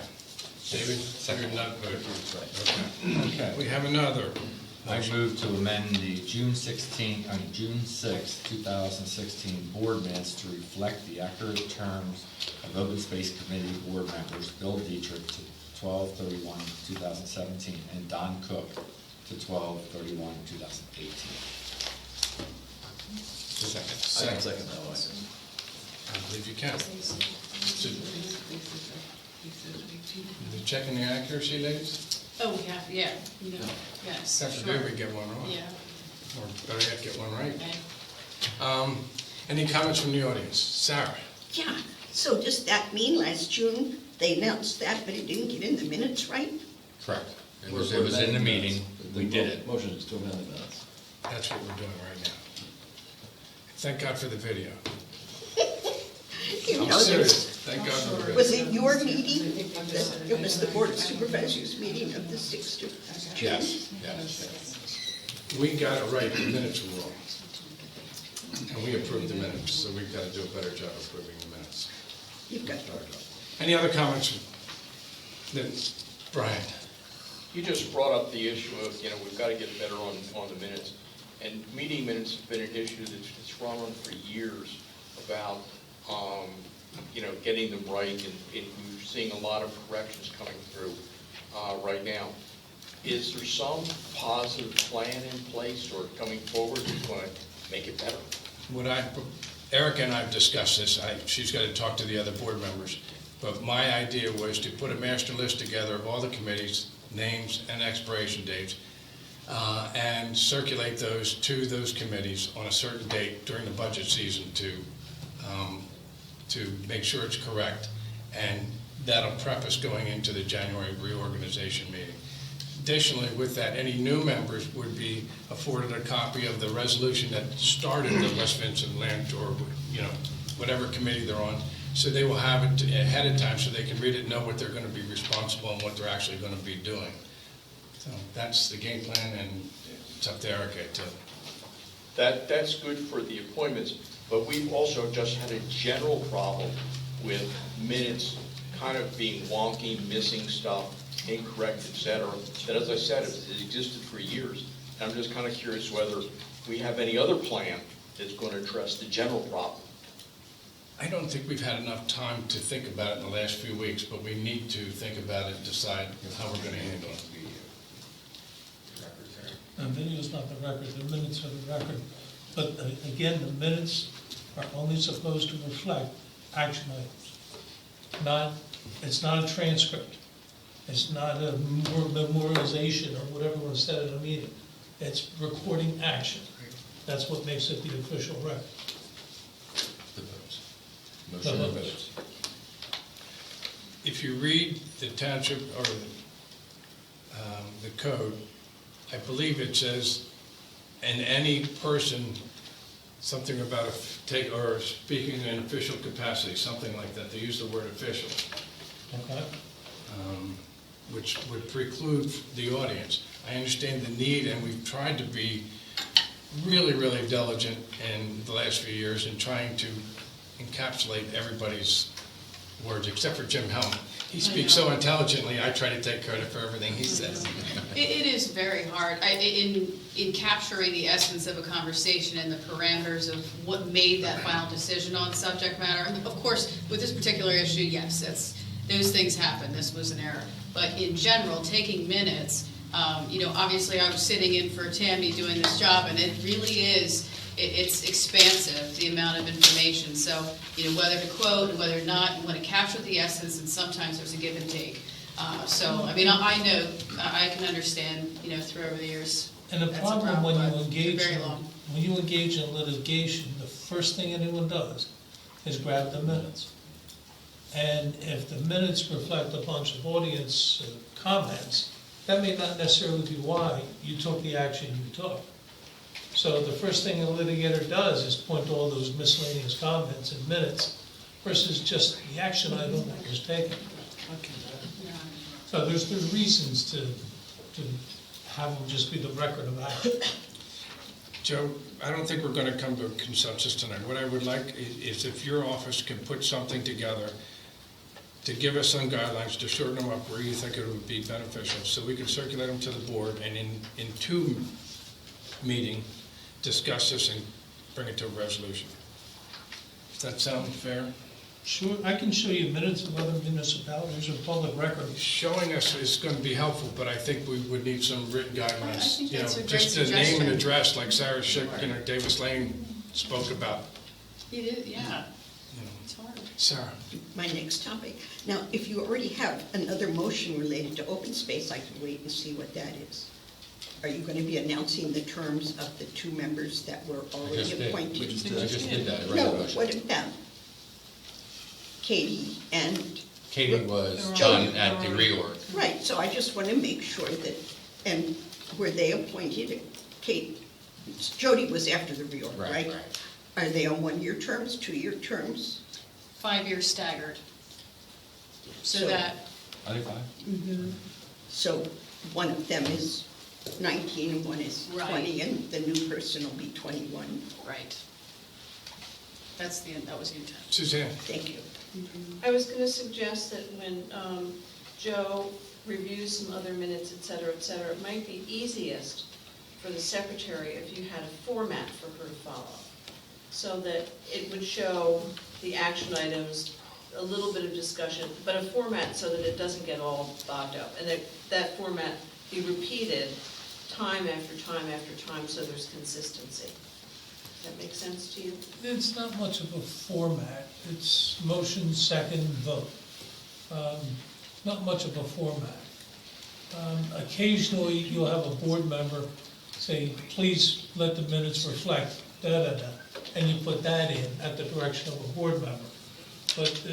David, Second. you're not voting. Okay. Okay. We have another. I move to amend the June 6, 2016 board minutes to reflect the accurate terms of Open Space Committee board members Bill Dietrich to 12/31/2017 and Don Cook to 12/31/2018. Second. I can second that one. I believe you can. You checking the accuracy, ladies? Oh, yeah, yes, After sure. we get one wrong. Yeah, Or better yet, get one right. okay. Any comments from the audience? Sarah? Yeah, so does that mean last June they announced that, but it didn't get in the minutes, right? Correct. It was in the meeting, we did it. Motion is to amend the minutes. That's what we're doing right now. Thank God for the video. You I'm know, serious. Thank God for the video. was it your meeting? It was the Board of Supervisors meeting of the 6th of June? Yes. We got it right, the minutes were wrong. And we approved the minutes, so we've got to do a better job of approving the minutes. You've got Any other comments? Then, Brian? You just brought up the issue of, we've got to get better on the minutes. And meeting minutes have been an issue that's run on for years about, getting them right, and we're seeing a lot of corrections coming through right now. Is there some positive plan in place or coming forward that's going to make it better? Erica and I have discussed this. She's got to talk to the other board members. But my idea was to put a master list together of all the committees, names and expiration dates, and circulate those to those committees on a certain date during the budget season to make sure it's correct. And that'll prep us going into the January reorganization meeting. Additionally, with that, any new members would be afforded a copy of the resolution that started the West Vincent Land Tour, whatever committee they're on, so they will have it ahead of time so they can read it and know what they're going to be responsible and what they're actually going to be doing. So that's the game plan, and it's up to Erica to... That's good for the appointments, but we've also just had a general problem with minutes kind of being wonky, missing stuff, incorrect, et cetera, that, as I said, it existed for years. And I'm just kind of curious whether we have any other plan that's going to address the general problem. I don't think we've had enough time to think about it in the last few weeks, but we need to think about it and decide how we're going to handle it. The video is not the record, the minutes are the record. But again, the minutes are only supposed to reflect action items. It's not a transcript. It's not a memorialization or whatever was said in a meeting. It's recording action. That's what makes it the official record. The votes. The Motion and votes. votes. If you read the township or the code, I believe it says, and any person, something about or speaking in official capacity, something like that. They use the word official, Okay? which would preclude the audience. I understand the need, and we've tried to be really, really diligent in the last few years in trying to encapsulate everybody's words, except for Jim Hellman. He speaks so intelligently, I try to take credit for everything he says. It is very hard, in capturing the essence of a conversation and the parameters of what made that final decision on subject matter. And of course, with this particular issue, yes, those things happen, this was an error. But in general, taking minutes, obviously I was sitting in for Tammy doing this job, and it really is, it's expansive, the amount of information. So, whether to quote and whether not, you want to capture the essence, and sometimes there's a give and take. I know, I can understand, through over the years. And the that's a problem when but you engage, very long. when you engage in litigation, the first thing anyone does is grab the minutes. And if the minutes reflect a bunch of audience comments, that may not necessarily be why you took the action you took. So the first thing a litigator does is point to all those miscellaneous comments in minutes versus just the action item that was taken. So there's reasons to have them just be the record of action. Joe, I don't think we're going to come to a consensus tonight. What I would like is if your office can put something together to give us some guidelines to shorten them up where you think it would be beneficial, so we can circulate them to the board and in two meeting, discuss this and bring it to a resolution. Does that sound fair? Sure, I can show you minutes of other municipalities or public records. Showing us is going to be helpful, but I think we would need some written guidelines. I think that's a great Just a name suggestion. and address, like Sarah Schick, Davis Lane spoke about. You did, yeah. It's hard. Sarah? My next topic. Now, if you already have another motion related to open space, I can wait and see what that is. Are you going to be announcing the terms of the two members that were I already just did. appointed? I just did that, No, resolution. what about Katie and? Katie was done at the reorg. Right, so I just want to make sure that, and were they appointed, Jody was after the reorg, Right. right? Are they on one-year terms, two-year terms? 5 years staggered. So So- that, I think 5. So one of them is 19 and one is 20, Right. and the new person will be 21. right. That was the intent. Suzanne? Thank you. I was gonna suggest that when Joe reviews some other minutes, et cetera, it might be easiest for the secretary if you had a format for her to follow, so that it would show the action items, a little bit of discussion, but a format so that it doesn't get all bogged up, and that format be repeated time after time after time, so there's consistency. Does that make sense to you? It's not much of a format. It's motion, second, vote. Not much of a format. Occasionally, you'll have a board member say, please let the minutes reflect, da-da-da, and you put that in at the direction of a board member. But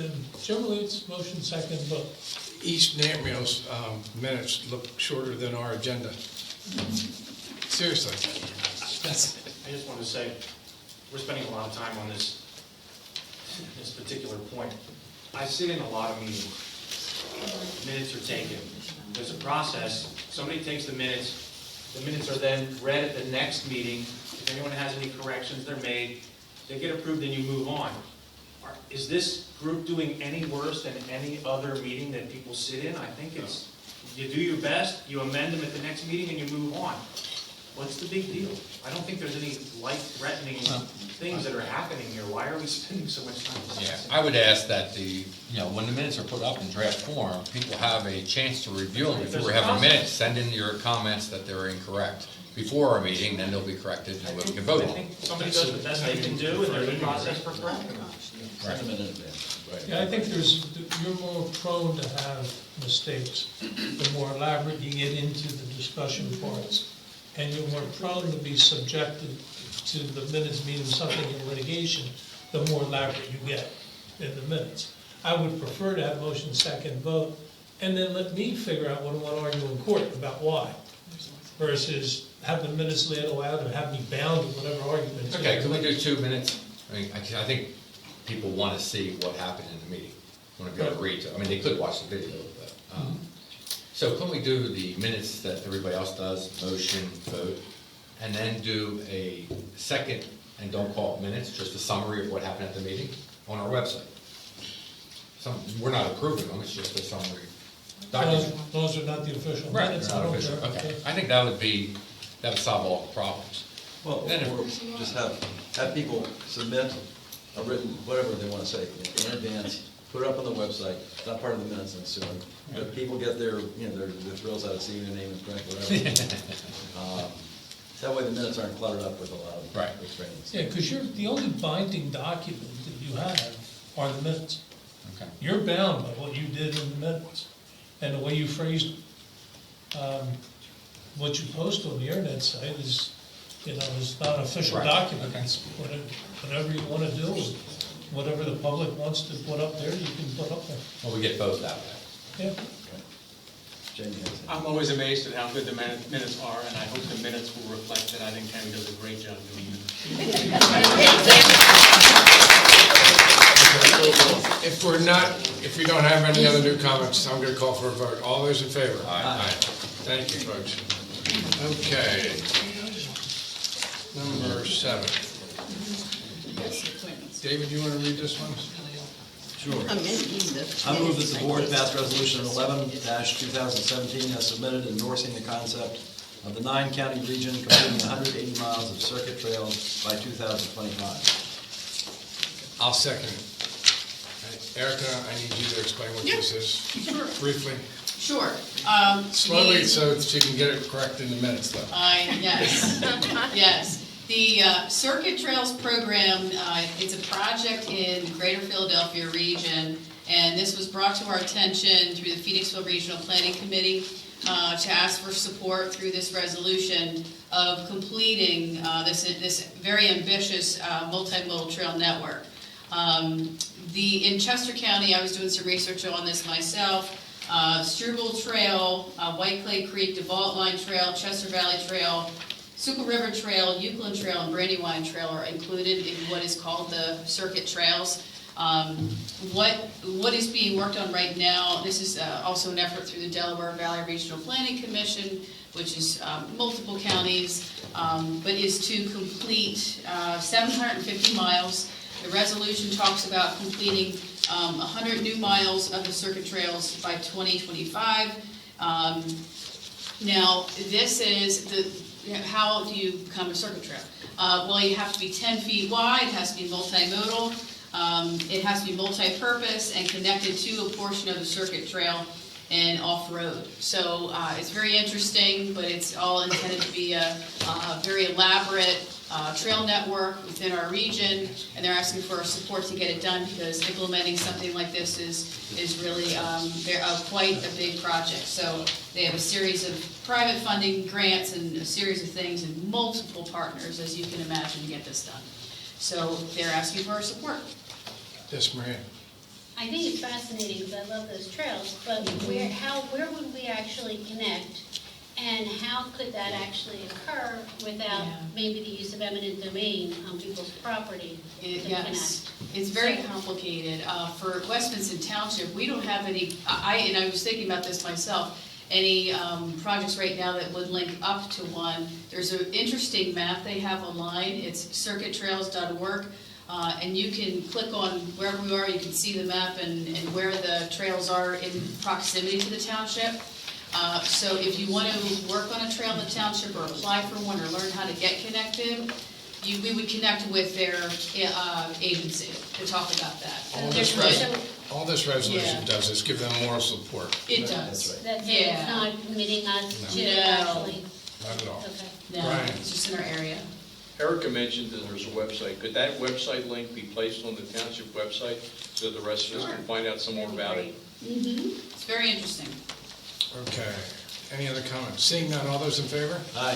generally, it's motion, second, vote. East Nampmille's minutes look shorter than our agenda. Seriously. I just want to say, we're spending a lot of time on this particular point. I sit in a lot of meetings. Minutes are taken. There's a process. Somebody takes the minutes are then read at the next meeting. If anyone has any corrections, they're made. They get approved, then you move on. Is this group doing any worse than any other meeting that people sit in? I think it's, you do your best, you amend them at the next meeting, and you move on. What's the big deal? I don't think there's any life-threatening things that are happening here. Why are we spending so much time on Yeah, this? I would ask that when the minutes are put up in draft form, people have a chance to review them. If you have a minute, send in your comments that they're incorrect before our meeting, then they'll be corrected and we can vote I on think them. somebody does the best they can do, and there's a process for correcting them. Send them in advance. Yeah, I think you're more prone to have mistakes. The more elaborate you get into the discussion parts, and you're more prone to be subjected to the minutes meaning something in litigation, the more elaborate you get in the minutes. I would prefer to have motion second vote, and then let me figure out what I want to argue in court about why, versus have the minutes laid out and have me bound to whatever arguments. Okay, can we do 2 minutes? I mean, I think people want to see what happened in the meeting, want to be able to read to, I mean, they could watch the video, but, so can we do the minutes that everybody else does, motion, vote, and then do a second, and don't call it minutes, just a summary of what happened at the meeting on our website? We're not approving them, it's just a summary document. Those are not the official Right, minutes. they're I not don't official, care. okay. I think that would solve all the problems. Well, Then or just have people submit a written, whatever they want to say in advance, put it up on the website, it's not part of the minutes, I'm assuming. But people get their thrills out of seeing their name in print, whatever. That way the minutes aren't cluttered up with a lot of extraneous. Yeah, because the only binding document that you have are the minutes. Okay. You're bound by what you did in the minutes and the way you phrased what you post on the internet site is not an official Right. document. Okay. It's whatever you want to do, whatever the public wants to put up there, you can put up there. Well, we get both that way. Yeah. Jamie has it. I'm always amazed at how good the minutes are, and I hope the minutes will reflect that. I think Tammy does a great job doing If we don't have any other new comments, I'm going to call for a vote. All those in favor? Aye. Thank you, folks. Okay. Number 7. David, you want to read this one? Sure. Amending the. I move that the board pass resolution 11-2017 as submitted endorsing the concept of the 9-county region completing 180 miles of circuit trails by 2025. I'll second it. Erica, I need you to explain what this is. Sure. Briefly. Sure. Slowly, so she can get it correct in the minutes, though. Yes, yes. The Circuit Trails Program, it's a project in the Greater Philadelphia region, and this was brought to our attention through the Phoenixville Regional Planning Committee to ask for support through this resolution of completing this very ambitious multimodal trail network. In Chester County, I was doing some research on this myself. Struble Trail, White Clay Creek, DeVault Line Trail, Chester Valley Trail, Schuylkill River Trail, Euclid Trail, and Brandywine Trail are included in what is called the Circuit Trails. What is being worked on right now, this is also an effort through the Delaware Valley Regional Planning Commission, which is multiple counties, but is to complete 750 miles. The resolution talks about completing 100 new miles of the circuit trails by 2025. Now, this is how do you become a circuit trail? Well, you have to be 10 feet wide, it has to be multimodal, it has to be multi-purpose and connected to a portion of the circuit trail and off-road. So it's very interesting, but it's all intended to be a very elaborate trail network within our region, and they're asking for our support to get it done because implementing something like this is really quite a big project. So they have a series of private funding grants and a series of things and multiple partners, as you can imagine, to get this done. So they're asking for our support. Yes, Maria. I think it's fascinating because I love those trails, but where would we actually connect? And how could that actually occur without maybe the use of eminent domain on people's property to Yes, connect? it's very complicated. For West Vincent Township, we don't have any, I was thinking about this myself, any projects right now that would link up to one. There's an interesting map they have online. It's circuittrails.org. And you can click on wherever we are, you can see the map and where the trails are in proximity to the township. So if you want to work on a trail in the township or apply for one or learn how to get connected, we would connect with their agency to talk about that. All this resolution does is give them moral support. It does. That's it, it's not committing us to actually. Not at all. Okay. No, Brian. it's just in our area. Erica mentioned that there's a website. Could that website link be placed on the township website so the rest of us can find out some more about it? It's very interesting. Okay. Any other comments? Seeing none, all those in favor? Aye.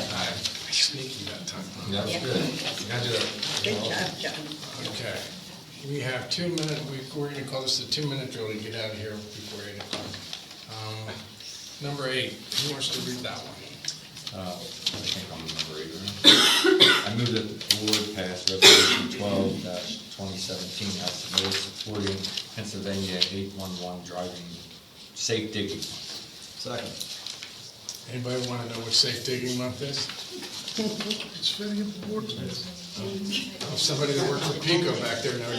Sneaky that time. That's good. You gotta do that. Good job, John. Okay. We have 2 minutes, we're gonna call this the 2-minute drill to get out of here before 8 o'clock. Number 8, who wants to read that one? I think I'm number 8, right? I move that the board pass resolution 12-2017 as submitted supporting Pennsylvania 811 driving safe digging. Second. Anybody want to know what Safe Digging Month is? It's very important. Oh, somebody that works with Pico back there, no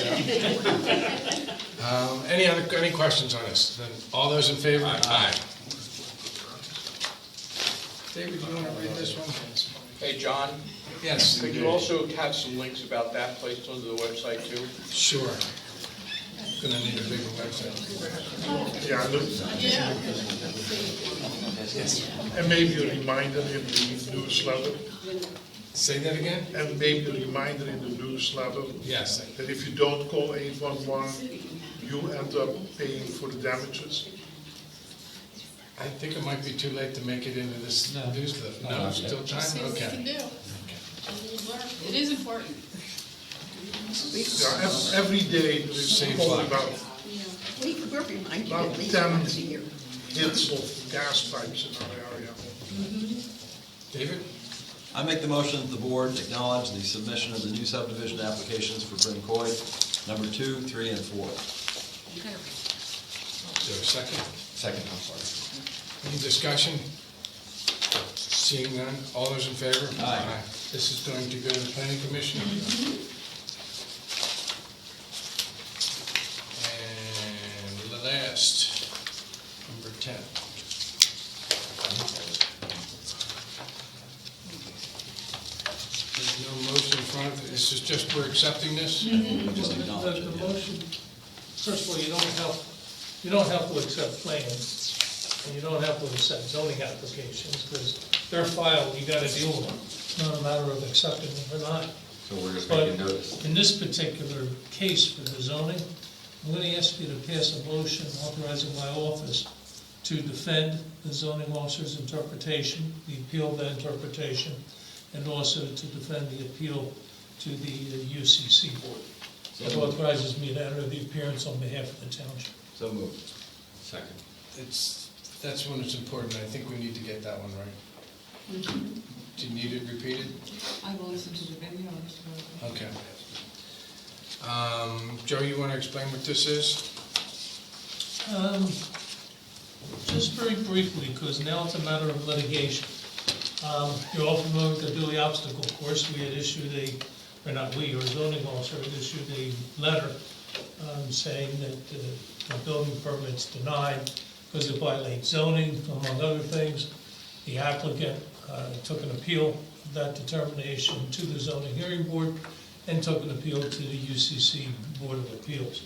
doubt. Any questions on this? Then all those in favor? Aye. David, you want to read this one? Hey, John? Yes. Could you also have some links about that placed onto the website too? Sure. Gonna need a bigger website. Yeah, Yes. and maybe a reminder in the newsletter, Say that again? and maybe a reminder in the newsletter Yes. that if you don't call 811, you end up paying for the damages. I think it might be too late to make it into this newsletter. No, still time? See what we can Okay. do. It is important. Yeah, every day there is Saves probably lives. about We're reminded About at least 10 once a year. hits of gas pipes in our area. David? I make the motion that the board acknowledge the submission of the new subdivision applications for Bryn Coy, number 2, 3, and 4. Is there a second? Second, I'm sorry. Any discussion? Seeing none, all those in favor? Aye. This is going to go to the planning commission. And the last, number 10. There's no motion in front of it, this is just, we're accepting this? Just acknowledge The it, yeah. motion, first of all, you don't have to accept plans, and you don't have to accept zoning applications, because they're filed, you gotta deal with them. It's not a matter of accepting them or not. So we're just But making notice. in this particular case for the zoning, I'm gonna ask you to pass a motion authorizing my office to defend the zoning officer's interpretation, the appeal of that interpretation, and also to defend the appeal to the UCC board. It authorizes me to enter the appearance on behalf of the township. So moved. Second. That's when it's important, I think we need to get that one right. Do you need it repeated? I will listen to the video. Okay. Joe, you want to explain what this is? Just very briefly, because now it's a matter of litigation. You're all familiar with the Dewey obstacle course. We had issued or not we, our zoning officer had issued a letter saying that the building permit's denied because it violates zoning, among other things. The applicant took an appeal of that determination to the zoning hearing board and took an appeal to the UCC Board of Appeals.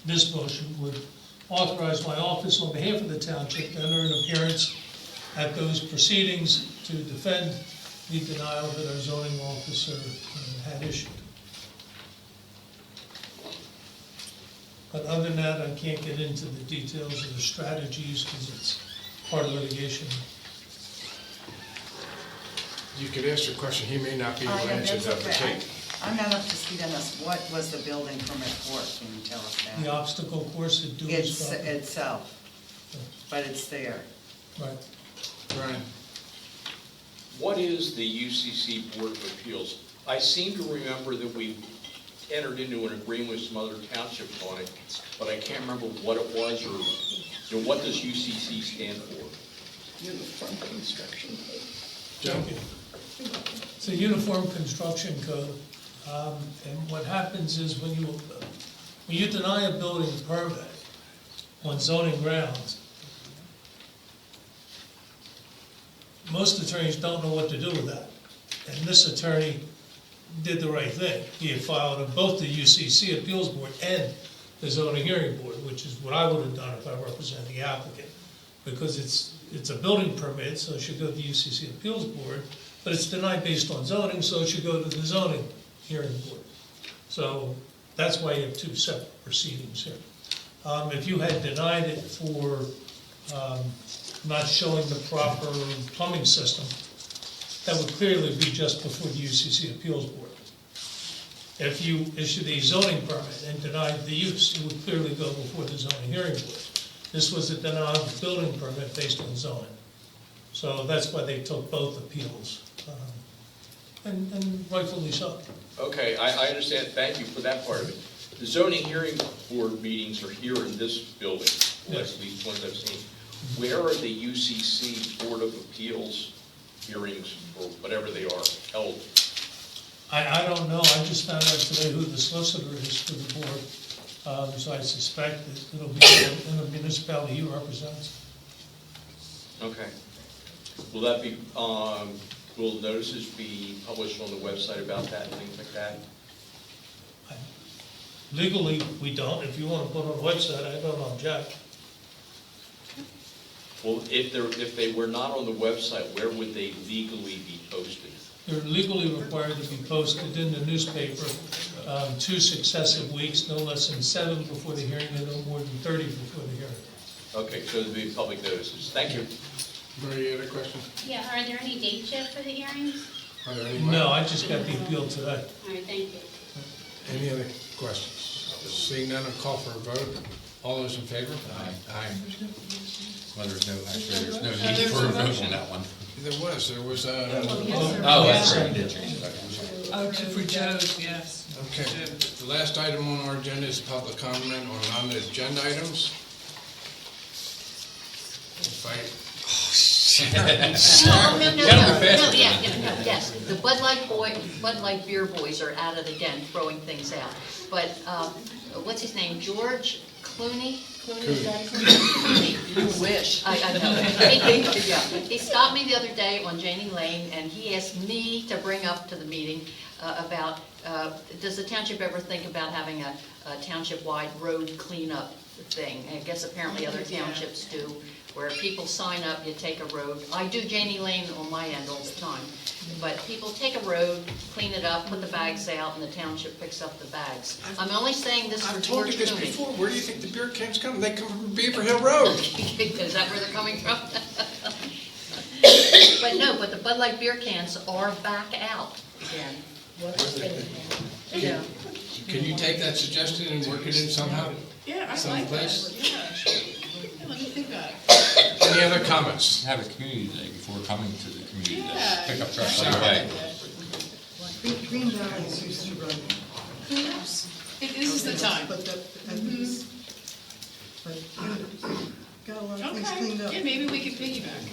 This motion would authorize my office on behalf of the township to enter an appearance at those proceedings to defend the denial that our zoning officer had issued. But other than that, I can't get into the details of the strategies because it's part of litigation. You could ask your question, he may not be able to Yeah, answer that's that, but okay. Kate. I'm not up to speed on this. What was the building permit for? Can you tell us The that? obstacle course at Dewey's property. Itself, but it's there. Right. Brian? What is the UCC Board of Appeals? I seem to remember that we entered into an agreement with some other townships on it, but I can't remember what it was or, what does UCC stand for? Uniform Construction Code. Joe? It's a uniform construction code, and what happens is when you deny a building permit on zoning grounds, most attorneys don't know what to do with that. And this attorney did the right thing. He had filed on both the UCC Appeals Board and the Zoning Hearing Board, which is what I would have done if I represented the applicant. Because it's a building permit, so it should go to the UCC Appeals Board, But it's denied based on zoning, so it should go to the zoning hearing board. So that's why you have two separate proceedings here. If you had denied it for not showing the proper plumbing system, that would clearly be just before the UCC Appeals Board. If you issued a zoning permit and denied the use, it would clearly go before the zoning hearing board. This was a denial of building permit based on zoning. So that's why they took both appeals, and rightfully so. Okay, I understand, thank you for that part of it. The zoning hearing board meetings are here in this building, at least ones I've seen. Where are the UCC Board of Appeals hearings, or whatever they are, held? I don't know, I just found out today who the solicitor is for the board, so I suspect that it'll be in the municipality he represents. Okay. Will that be, will notices be published on the website about that and things like that? Legally, we don't. If you want to put it on the website, I don't object. Well, if they were not on the website, where would they legally be posted? They're legally required to be posted in the newspaper 2 successive weeks, no less than 7 before the hearing and no more than 30 before the hearing. Okay, so there'd be public notices. Thank you. Any other questions? Yeah, are there any dates yet for the hearings? Are there any? No, I just got the appeal today. All right, thank you. Any other questions? Seeing none, I'll call for a vote. All those in favor? Aye. Well, there's no there's need for a a vote motion. on that one. There was Oh, that's right, you did change it, okay. Oh, for Joe's, yes. Okay, the last item on our agenda is public comment on non-agenda items. If Yes, the Bud Light beer boys are at it again, throwing things out. But, what's his name, George Clooney? Is that his name? You wish. I know. He stopped me the other day on Janie Lane, and he asked me to bring up to the meeting about, does the township ever think about having a township-wide road cleanup thing? I guess apparently other townships do, where people sign up, you take a road. I do Janie Lane on my end all the time. But people take a road, clean it up, put the bags out, and the township picks up the bags. I'm only saying this for I've told George you this Clooney. before, where do you think the beer cans come? They come from Beaver Hill Road. Is that where they're coming from? But the Bud Light beer cans are back out again. Yeah. Can you take that suggestion and work it in somehow? Yeah, I like that. Someplace? Yeah, let me think about it. Any other comments? Have a community day before coming to the community day. Yeah. Pick up trash Sorry. right away. Green Valley used to run. This is the time. But got a lot of things cleaned up. Okay, yeah, maybe we can piggyback.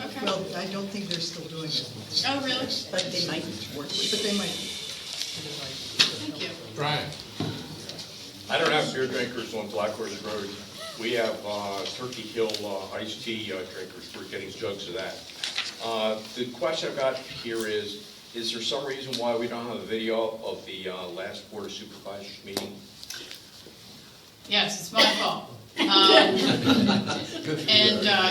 Okay. Well, I don't think they're still doing it, Oh, really? But they might work with but they might. Thank you. Brian? I don't have beer drinkers on Black Horse Road. We have Turkey Hill iced tea drinkers. We're getting jugs of that. The question I've got here is there some reason why we don't have a video of the last Board of Supervisors meeting? Yes, it's my fault.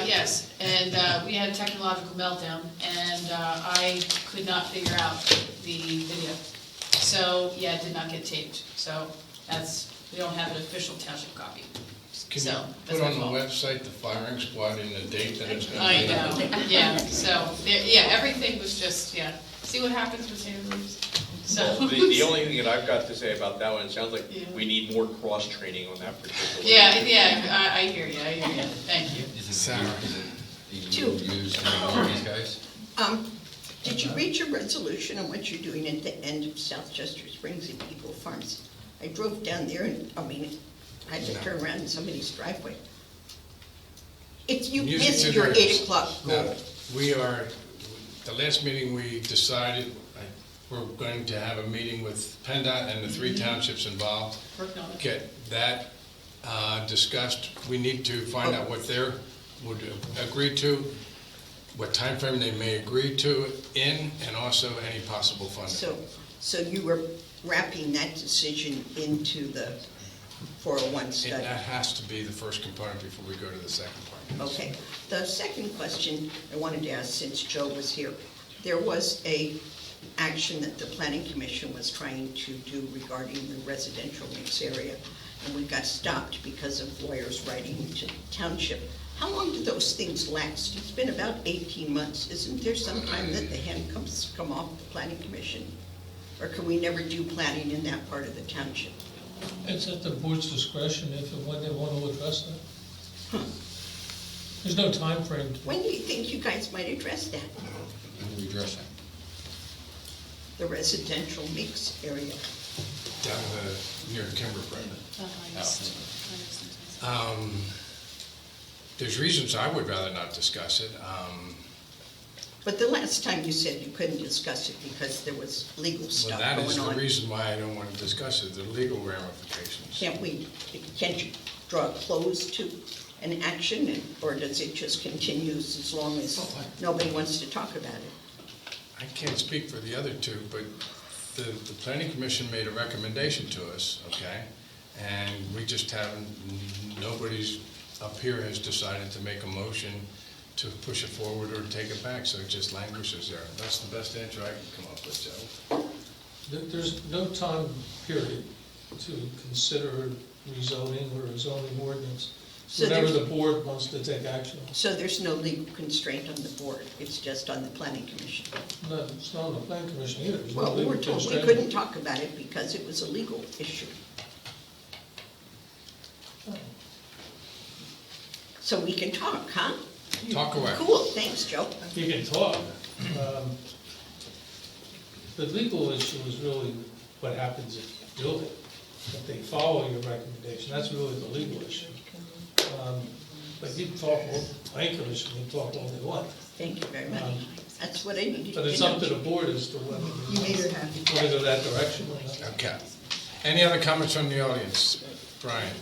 Yes, and we had a technological meltdown, and I could not figure out the video. So, yeah, it did not get taped. So we don't have an official township copy. Can So, you that's put my on the fault. website the firing squad and the date that it's going to I be? know, yeah, so, everything was just, see what happens with Taylor Reeves? So. Well, the only thing that I've got to say about that one, it sounds like Yeah. we need more cross-training on that particular. Yeah, I hear you, thank you. Is it Sarah. you use to all these guys? Did you read your resolution on what you're doing at the end of South Chester Springs and Eagle Farms? I drove down there and, I had to turn around in somebody's driveway. You Music missed to your their 8 o'clock No, goal. the last meeting we decided we're going to have a meeting with PennDOT and the 3 townships involved. Working on it. Get that discussed. We need to find out what they would agree to, what time frame they may agree to and also any possible funding. So you were wrapping that decision into the 401 study? That has to be the first component before we go to the second part. Okay. The second question I wanted to ask, since Joe was here, there was a action that the planning commission was trying to do regarding the residential mix area, and we got stopped because of lawyers writing to Township. How long do those things last? It's been about 18 months. Isn't there some time that the handcuffs come off the planning commission? Or can we never do planning in that part of the township? It's at the board's discretion if and when they want to address that. There's no time frame. When do you think you guys might address that? When we address that. The residential mix area? Down near Kimberford. There's reasons I would rather not discuss it. But the last time you said you couldn't discuss it because there was legal Well, stuff that is going the on. reason why I don't want to discuss it, the legal ramifications. Can't you draw a close to an action, or does it just continue as long as nobody wants to talk about it? I can't speak for the other two, but the planning commission made a recommendation to us, okay? And we just haven't, nobody's up here has decided to make a motion to push it forward or take it back, so it just languishes there. That's the best answer I can come up with, Joe. There's no time period to consider rezoning or a zoning ordinance. So Whenever there's- the board wants to take action. So there's no legal constraint on the board, it's just on the planning commission? No, it's not on the plan commission either. There's no Well, we legal were told we constraint. couldn't talk about it because it was a legal issue. So we can talk, huh? Talk away. Cool, thanks, Joe. You can talk. The legal issue is really what happens if you build it, if they follow your recommendation, that's really the legal issue. But you can talk, planning commission can talk all they want. Thank you very much. That's what I needed to know. But it's up to the board as to whether You made her happy. you want to go that direction or not. Okay. Any other comments from the audience? Brian?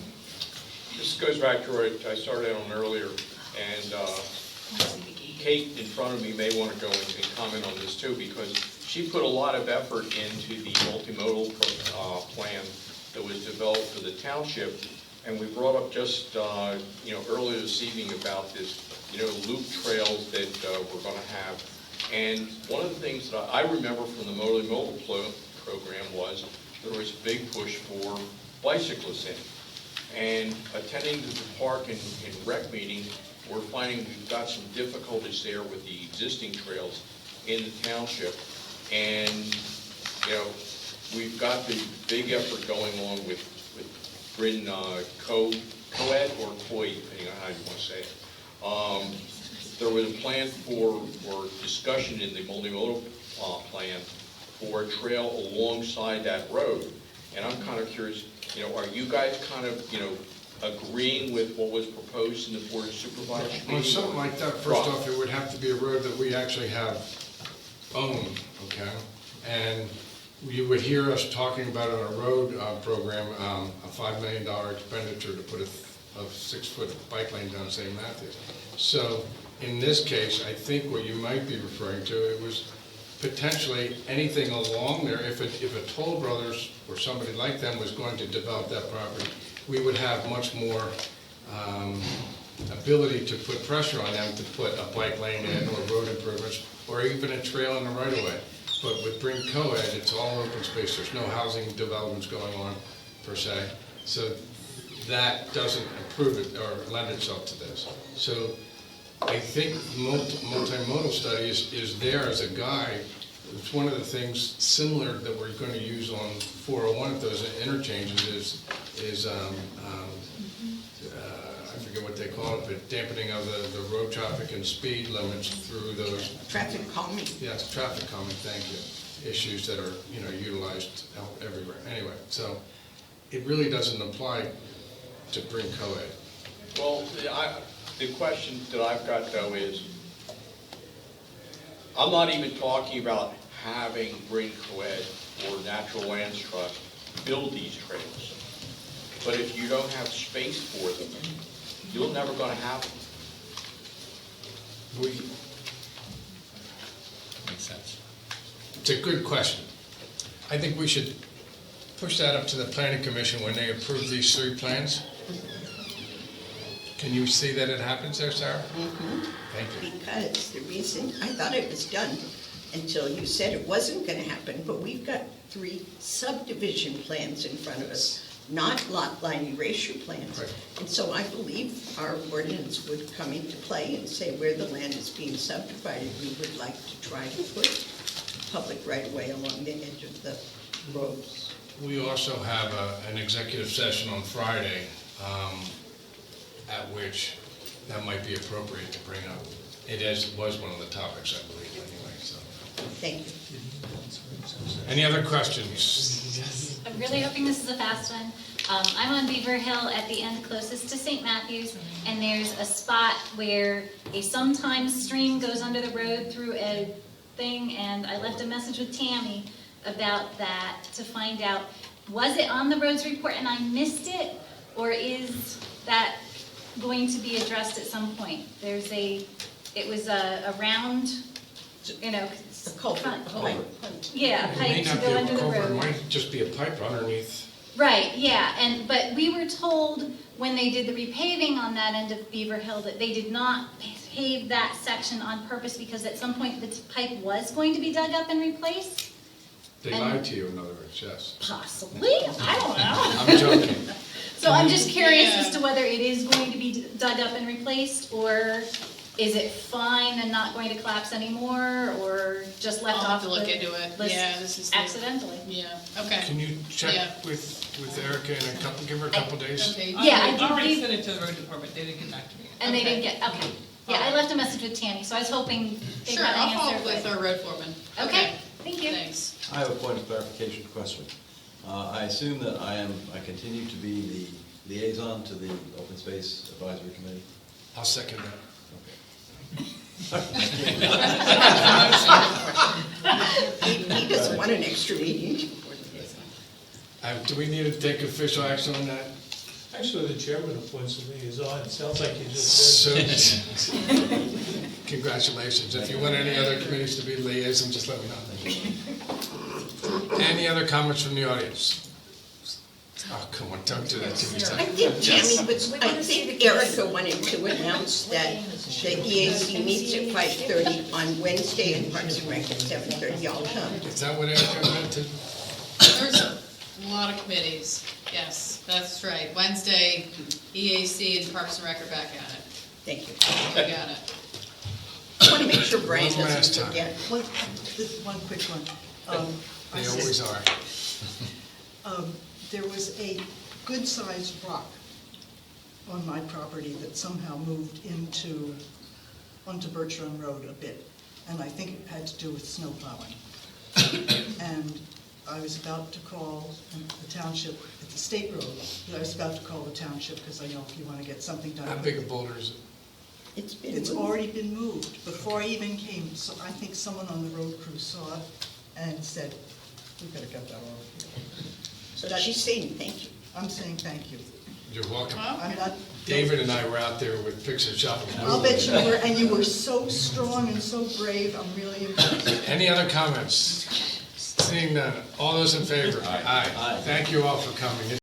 This goes back to what I started on earlier, and Kate in front of me may want to go and comment on this too, because she put a lot of effort into the multimodal plan that was developed for the township, and we brought up just earlier this evening about this loop trails that we're going to have. And one of the things that I remember from the multimodal program was there was a big push for bicyclists in. And attending the park and rec meeting, we're finding we've got some difficulties there with the existing trails in the township. And, we've got the big effort going on with Bryn Co-ed or COI, depending on how you want to say it. There was a plan for discussion in the multimodal plan for a trail alongside that road. And I'm kind of curious, are you guys kind of, agreeing with what was proposed in the Board of Supervisors meeting? On something like that, first off, it would have to be a road that we actually have owned, okay? And you would hear us talking about in our road program, a $5 million expenditure to put a 6-foot bike lane down St. Matthews. So in this case, I think what you might be referring to, it was potentially anything along there. If a Toll Brothers or somebody like them was going to develop that property, we would have much more ability to put pressure on them to put a bike lane in or road improvements or even a trail in the right of way. But with Bryn Co-ed, it's all open space. There's no housing developments going on per se. So that doesn't improve it or lend itself to this. So I think multimodal study is there as a guide. It's one of the things similar that we're going to use on 401 at those interchanges is I forget what they call it, but dampening of the road traffic and speed limits through those. Traffic calming. Yes, traffic calming, thank you. Issues that are, utilized everywhere. Anyway, so it really doesn't apply to Bryn Co-ed. Well, the question that I've got though is, I'm not even talking about having Bryn Co-ed or Natural Lands Trust build these trails. But if you don't have space for them, you're never going to have them. Makes sense. It's a good question. I think we should push that up to the planning commission when they approve these 3 plans. Can you see that it happens there, Sarah? Mm-hmm. Thank you. Because the reason, I thought it was done until you said it wasn't gonna happen, but we've got 3 subdivision plans in front of us, not lot line erasure plans. Right. And so I believe our ordinance would come into play and say where the land is being subdivided, we would like to try to put public right-of-way along the edge of the roads. We also have an executive session on Friday, at which that might be appropriate to bring up. Was one of the topics, I believe, anyway, so. Thank you. Any other questions? I'm really hoping this is a fast one. I'm on Beaver Hill at the end closest to St. Matthews, and there's a spot where a sometimes stream goes under the road through a thing, and I left a message with Tammy about that to find out, was it on the roads report and I missed it, or is that going to be addressed at some point? It was a round, you know, The culvert. yeah, It may pipe to not be go a under the culvert, it road. might just be a pipe underneath. Right, yeah, but we were told when they did the repaving on that end of Beaver Hill that they did not pave that section on purpose because at some point the pipe was going to be dug up and replaced. They And- lied to you, in other words, yes. Possibly, I don't know. I'm joking. So I'm just curious as to whether it is going to be dug up and replaced, or is it fine and not going to collapse anymore, or just left I'll off have to look the into it. list Yeah, this is the- accidentally? Yeah, okay. Can you check Yeah. with Erica in give her a couple days? Okay. Yeah, I I did already leave- sent it to the road department, they didn't get back to me. And they Okay. didn't get, okay. Yeah, I left a message with Tammy, so I was hoping they'd Sure, have an I'll answer. follow up with but- our road foreman. Okay, thank you. Thanks. I have a point of clarification question. I assume that I continue to be the liaison to the Open Space Advisory Committee? I'll second that. He doesn't want an extra meeting. Do we need to take official action on that? Actually, the chairman appoints the liaison. It sounds like you just did. So, congratulations. If you want any other committees to be liaison, just let me know. Any other comments from the audience? Oh, come on, don't do that to me. I think Tammy, but I think Erica wanted to announce that the EAC meets at 5:30 on Wednesday and Parks and Rec at 7:30. Y'all come. Is that what Erica meant to? There's a lot of committees. Yes, that's right. Wednesday, EAC and Parks and Rec are back at it. Thank you. We got it. I want to make sure Brian One last doesn't time. forget. One quick one. They always are. There was a good-sized rock on my property that somehow moved onto Birch Run Road a bit, and I think it had to do with snow plowing. And I was about to call the township at the state road, I was about to call the township because I know if you want to get something done. How big a boulder is it? It's already been moved. Before I even came, so I think someone on the road crew saw it and said, we better get that over here. So she's saying thank you. I'm saying thank you. You're welcome. I'm not. David and I were out there with picks and shovels. I'll bet you were, and you were so strong and so brave. I'm really impressed. Any other comments? Seeing none. All those in favor? Aye. Thank you all for coming.